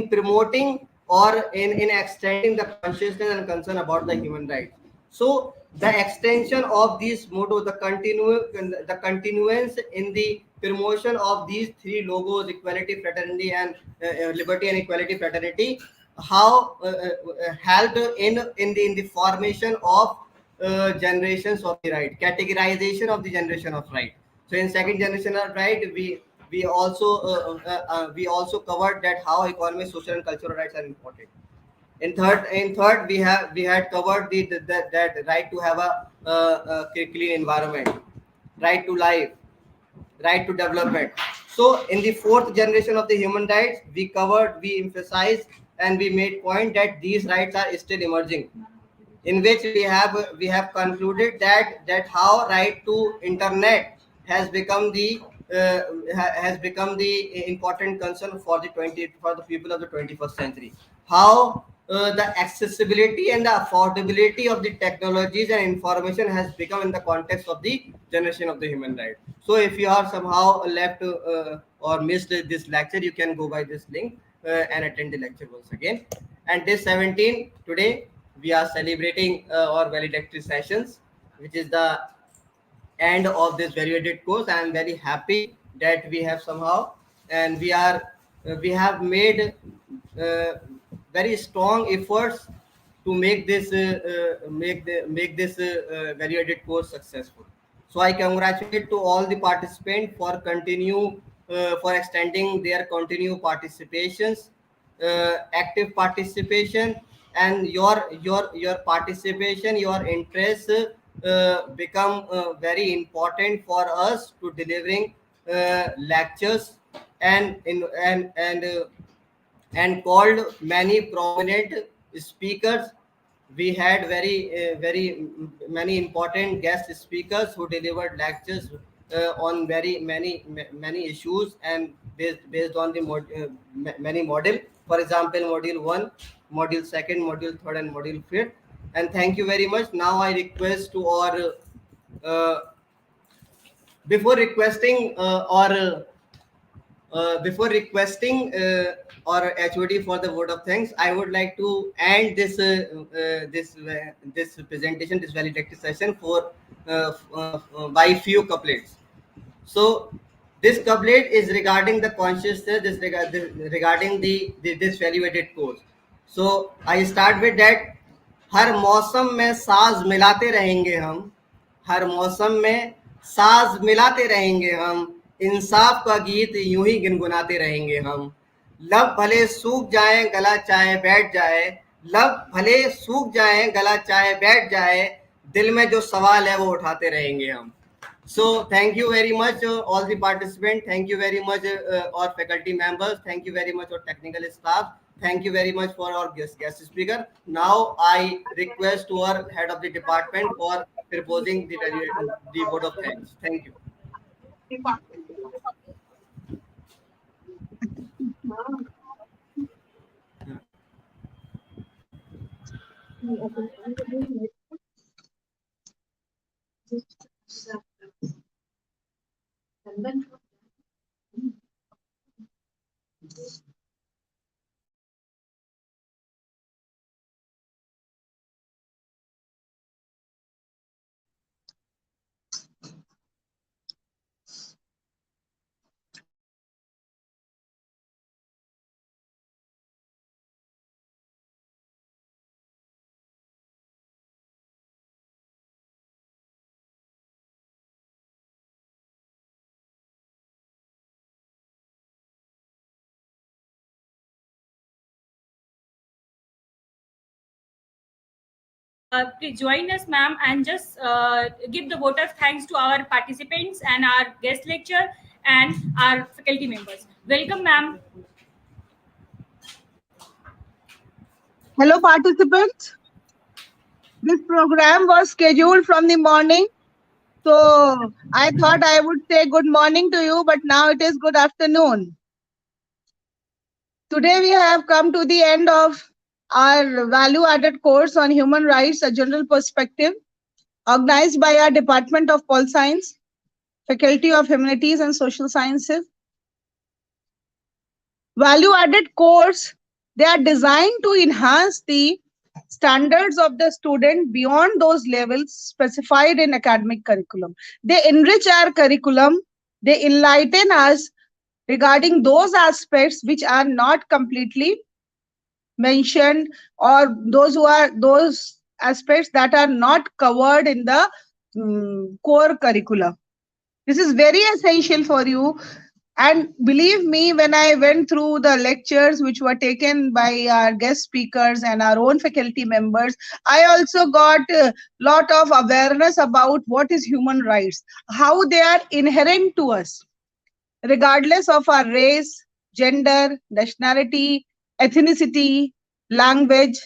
promoting or in extending the consciousness and concern about the human rights. So the extension of these motto, the continuance in the promotion of these three logos: equality, fraternity, and liberty and equality, fraternity, how helped in the formation of generations of the right, categorization of the generation of right. So in second generation of right, we also covered that how economic, social, and cultural rights are important. In third we had covered that right to have a clean environment, right to life, right to development. So in the fourth generation of the human rights, we emphasized and we made point that these rights are still emerging, in which we have concluded that how right to internet has become the important concern for the people of the 21st century. How the accessibility and the affordability of the technologies and information has become in the context of the generation of the human right. So if you are somehow left or missed this lecture, you can go by this link and attend the lecture once again. And day 17 today, we are celebrating our valedictory sessions, which is the end of this valuated course. I am very happy that we have somehow, and we have made uh, very strong efforts to make this valuated course successful. So I congratulate to all the participants for extending their continued participations, active participation, and your participation, your interest become very important for us to delivering lectures and in and called many prominent speakers we had very many important guest speakers who delivered lectures on very many issues and based on the many model. For example, module 1, module 2nd, module 3rd, and module 5th. And thank you very much. Now I request to our uh, before requesting before requesting our HOD for the word of thanks, I would like to end this presentation, this valedictory session for by few couplets. So this couplet is regarding the consciousness, regarding this value-added course. So I start with that. हर मौसम में साज मिलाते रहेंगे हम, हर मौसम में साज मिलाते रहेंगे हम, इंसाफ का गीत यूं ही गुनगुनाते रहेंगे हम. लब भले सूख जाए गला चाहे बैठ जाए, लब भले सूख जाए गला चाहे बैठ जाए, दिल में जो सवाल है वो उठाते रहेंगे हम. So thank you very much all the participants. Thank you very much our faculty members. Thank you very much our technical staff. Thank you very much for our guest speaker. Now I request to our head of the department for proposing the vote of thanks. Thank you. Please join us, ma'am, and just give the vote of thanks to our participants and our guest lecturer and our faculty members. Welcome, ma'am. Hello, participants. This program was scheduled from the morning. So I thought I would say good morning to you, but now it is good afternoon. Today we have come to the end of our value-added course on human rights, a general perspective, organized by our Department of Pol Science, Faculty of Humanities and Social Sciences. Value-added course, they are designed to enhance the standards of the student beyond those levels specified in academic curriculum. They enrich our curriculum, they enlighten us regarding those aspects which are not completely mentioned, or those aspects that are not covered in the core curricula. This is very essential for you. And believe me, when I went through the lectures which were taken by our guest speakers and our own faculty members, I also got a lot of awareness about what is human rights, how they are inherent to us, regardless of our race, gender, nationality, ethnicity, language,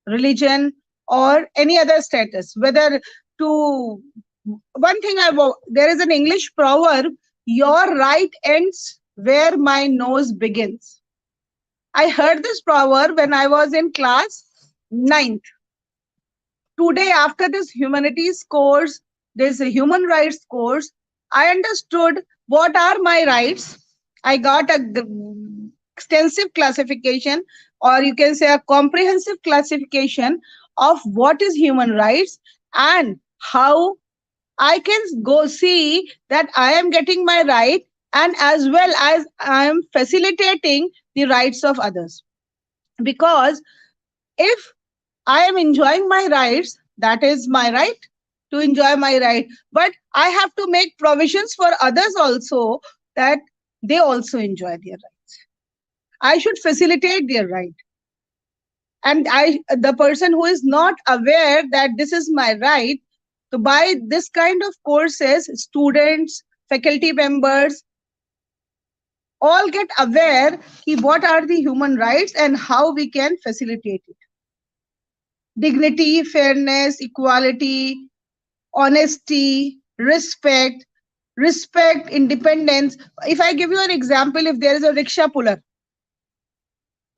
religion, or any other status. Whether to one thing there is an English proverb, your right ends where my nose begins. I heard this proverb when I was in class 9th. Today, after this humanities course, this human rights course, I understood what are my rights. I got a extensive classification, or you can say a comprehensive classification of what is human rights and how I can go see that I am getting my right, and as well as I am facilitating the rights of others. Because if I am enjoying my rights, that is my right to enjoy my right. But I have to make provisions for others also, that they also enjoy their rights. I should facilitate their right. And the person who is not aware that this is my right, so by this kind of courses, students, faculty members, all get aware what are the human rights and how we can facilitate it. dignity, fairness, equality, honesty, respect, independence. If I give you an example, if there is a rickshaw puller,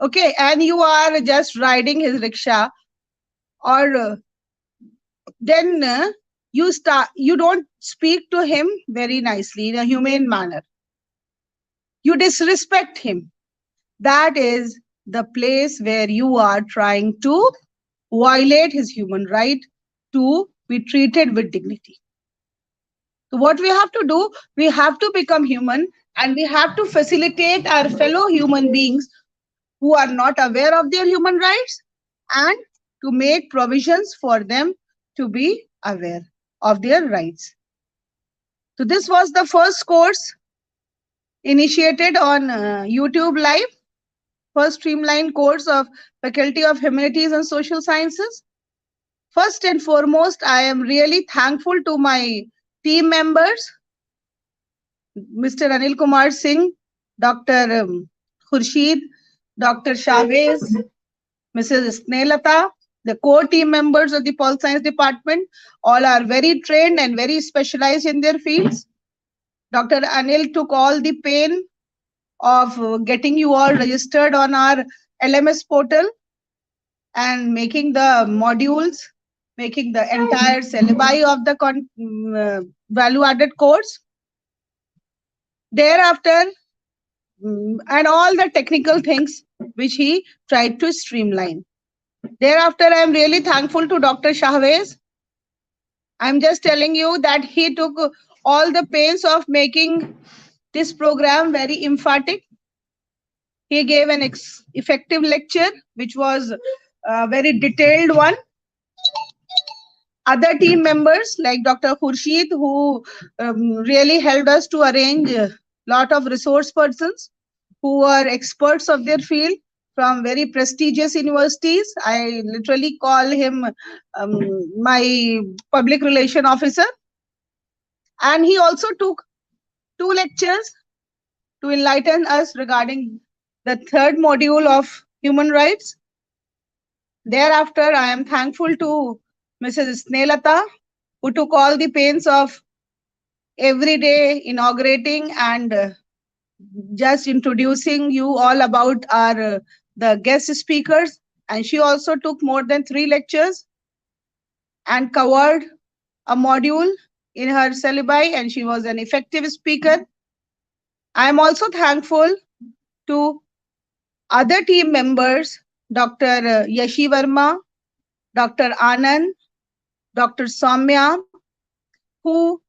okay, and you are just riding his rickshaw, or then you don't speak to him very nicely in a humane manner. You disrespect him. That is the place where you are trying to violate his human right to be treated with dignity. So what we have to do, we have to become human, and we have to facilitate our fellow human beings who are not aware of their human rights, and to make provisions for them to be aware of their rights. So this was the first course initiated on YouTube Live, first streamlined course of Faculty of Humanities and Social Sciences. First and foremost, I am really thankful to my team members, Mr. Anil Kumar Singh, Dr. Khurshid, Dr. Shavez, Mrs. Snelata, the core team members of the Pol Science Department. All are very trained and very specialized in their fields. Dr. Anil took all the pain of getting you all registered on our LMS portal and making the modules, making the entire syllabi of the value-added course. Thereafter, and all the technical things which he tried to streamline. Thereafter, I am really thankful to Dr. Shahwez. I'm just telling you that he took all the pains of making this program very emphatic. He gave an effective lecture, which was a very detailed one. Other team members like Dr. Khurshid, who really helped us to arrange a lot of resource persons who are experts of their field from very prestigious universities. I literally call him my public relation officer. And he also took 2 lectures to enlighten us regarding the third module of human rights. Thereafter, I am thankful to Mrs. Snelata, who took all the pains of every day inaugurating and just introducing you all about our the guest speakers. And she also took more than 3 lectures and covered a module in her syllabi, and she was an effective speaker. I am also thankful to other team members, Dr. Yashi Verma, Dr. Anand, Dr. Soumya, who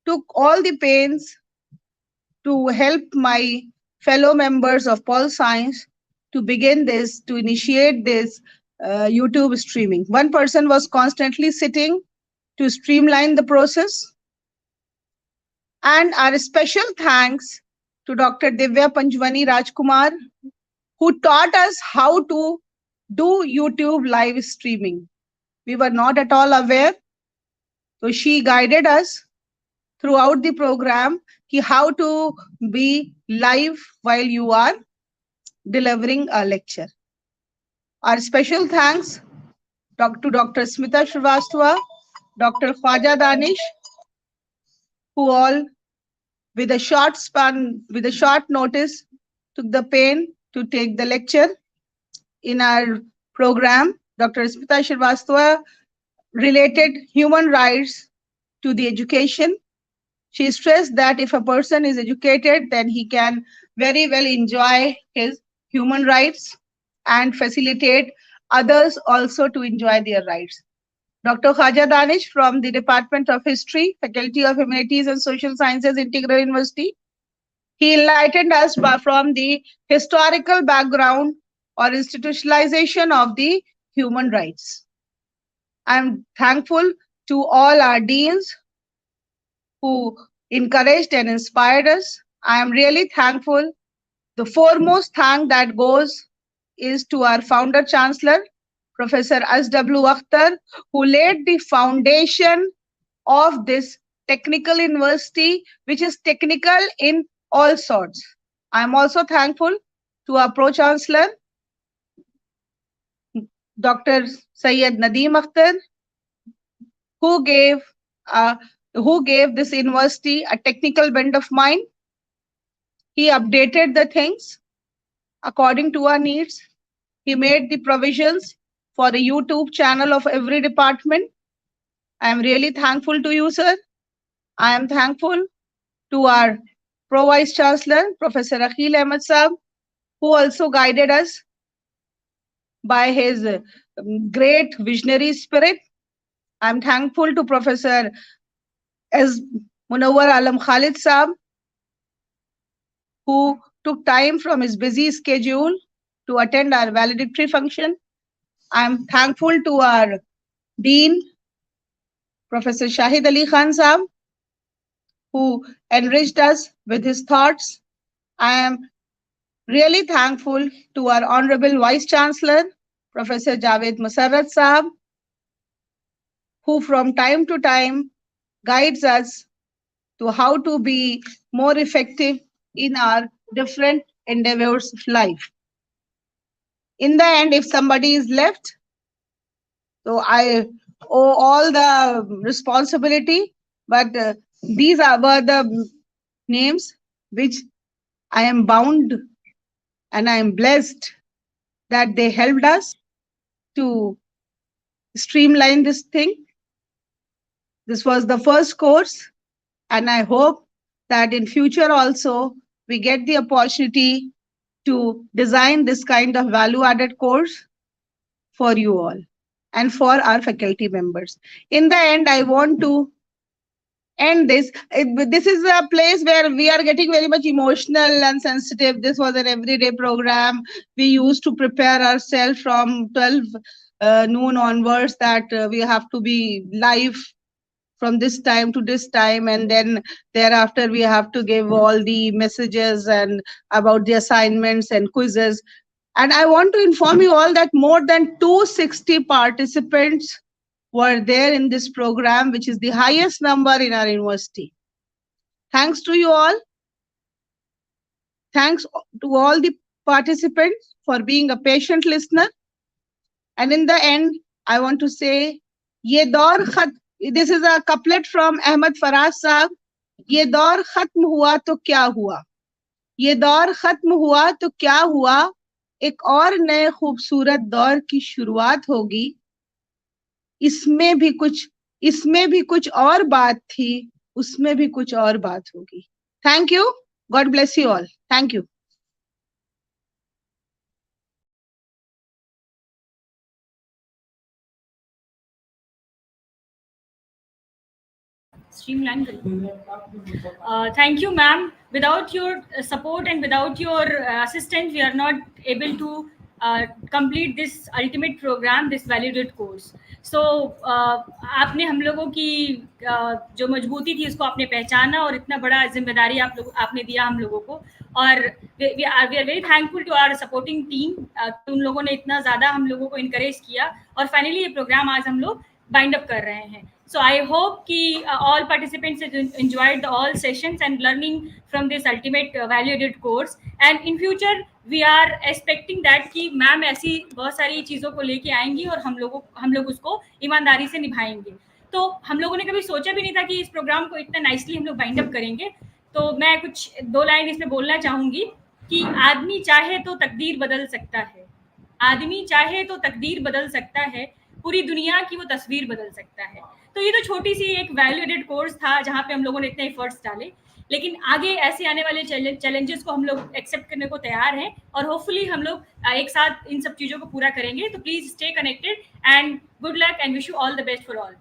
took all the pains to help my fellow members of Pol Science to begin this, to initiate this YouTube streaming. One person was constantly sitting to streamline the process. And our special thanks to Dr. Divya Panjwani Rajkumar, who taught us how to do YouTube live streaming. We were not at all aware. So she guided us throughout the program how to be live while you are delivering a lecture. Our special thanks to Dr. Smita Srivastava, Dr. Khwaja Danish, who all with a short span, with a short notice, took the pain to take the lecture in our program. Dr. Smita Srivastava related human rights to the education. She stressed that if a person is educated, then he can very well enjoy his human rights and facilitate others also to enjoy their rights. Dr. Khaja Danish from the Department of History, Faculty of Humanities and Social Sciences, Integral University. He enlightened us from the historical background or institutionalization of the human rights. I'm thankful to all our deans who encouraged and inspired us. I am really thankful. The foremost thank that goes is to our founder chancellor, Professor S.W. Akhtar, who laid the foundation of this technical university, which is technical in all sorts. I am also thankful to our pro chancellor, Dr. Syed Nadeem Akhtar, who gave this university a technical bent of mind. He updated the things according to our needs. He made the provisions for the YouTube channel of every department. I am really thankful to you, sir. I am thankful to our Pro Vice Chancellor, Professor Akhil Ahmed Saab, who also guided us by his great visionary spirit. I am thankful to Professor S. Munawwar Alam Khalid Saab, who took time from his busy schedule to attend our valedictory function. I am thankful to our Dean, Professor Shahid Ali Khan Saab, who enriched us with his thoughts. I am really thankful to our Honorable Vice Chancellor, Professor Javed Musarrat Saab, who from time to time guides us to how to be more effective in our different endeavors of life. In the end, if somebody is left, so I owe all the responsibility, but these were the names which I am bound and I am blessed that they helped us to streamline this thing. This was the first course, and I hope that in future also we get the opportunity to design this kind of value-added course for you all and for our faculty members. In the end, I want to end this. This is a place where we are getting very much emotional and sensitive. This was an everyday program. We used to prepare ourselves from 12 noon onwards that we have to be live from this time to this time, and then thereafter we have to give all the messages and about the assignments and quizzes. And I want to inform you all that more than 260 participants were there in this program, which is the highest number in our university. Thanks to you all. Thanks to all the participants for being a patient listener. And in the end, I want to say, Ye daur khat, this is a couplet from Ahmed Faraz Saab. Ye daur khatm hua to kya hua? Ye daur khatm hua to kya hua? एक और नए खूबसूरत दौर की शुरुआत होगी. इसमें भी कुछ और बात थी, उसमें भी कुछ और बात होगी. Thank you. God bless you all. Thank you. Streamline. Thank you, ma'am. Without your support and without your assistance, we are not able to complete this ultimate program, this validated course. So आपने हम लोगों की जो मजबूती थी उसको आपने पहचाना और इतना बड़ा जिम्मेदारी आपने दिया हम लोगों को. और we are very thankful to our supporting team. उन लोगों ने इतना ज़्यादा हम लोगों को encourage किया और finally ये program आज हम लोग bind up कर रहे हैं. So I hope कि all participants enjoyed all sessions and learning from this ultimate value-added course. And in future we are expecting that कि मैम ऐसी बहुत सारी चीज़ों को लेके आएंगी और हम लोग उसको ईमानदारी से निभाएंगे. तो हम लोगों ने कभी सोचा भी नहीं था कि इस प्रोग्राम को इतना नाइसली हम लोग बाइंड अप करेंगे. तो मैं कुछ 2 लाइन इसमें बोलना चाहूँगी कि आदमी चाहे तो तकदीर बदल सकता है, आदमी चाहे तो तकदीर बदल सकता है, पूरी दुनिया की वो तस्वीर बदल सकता है. तो ये तो छोटी सी एक वैल्यू एडेड कोर्स था जहाँ पे हम लोगों ने इतने एफर्ट्स डाले, लेकिन आगे ऐसे आने वाले चैलेंजेस को हम लोग एक्सेप्ट करने को तैयार हैं और होपफुली हम लोग एक साथ इन सब चीज़ों को पूरा करेंगे. तो please stay connected and good luck and wish you all the best for all.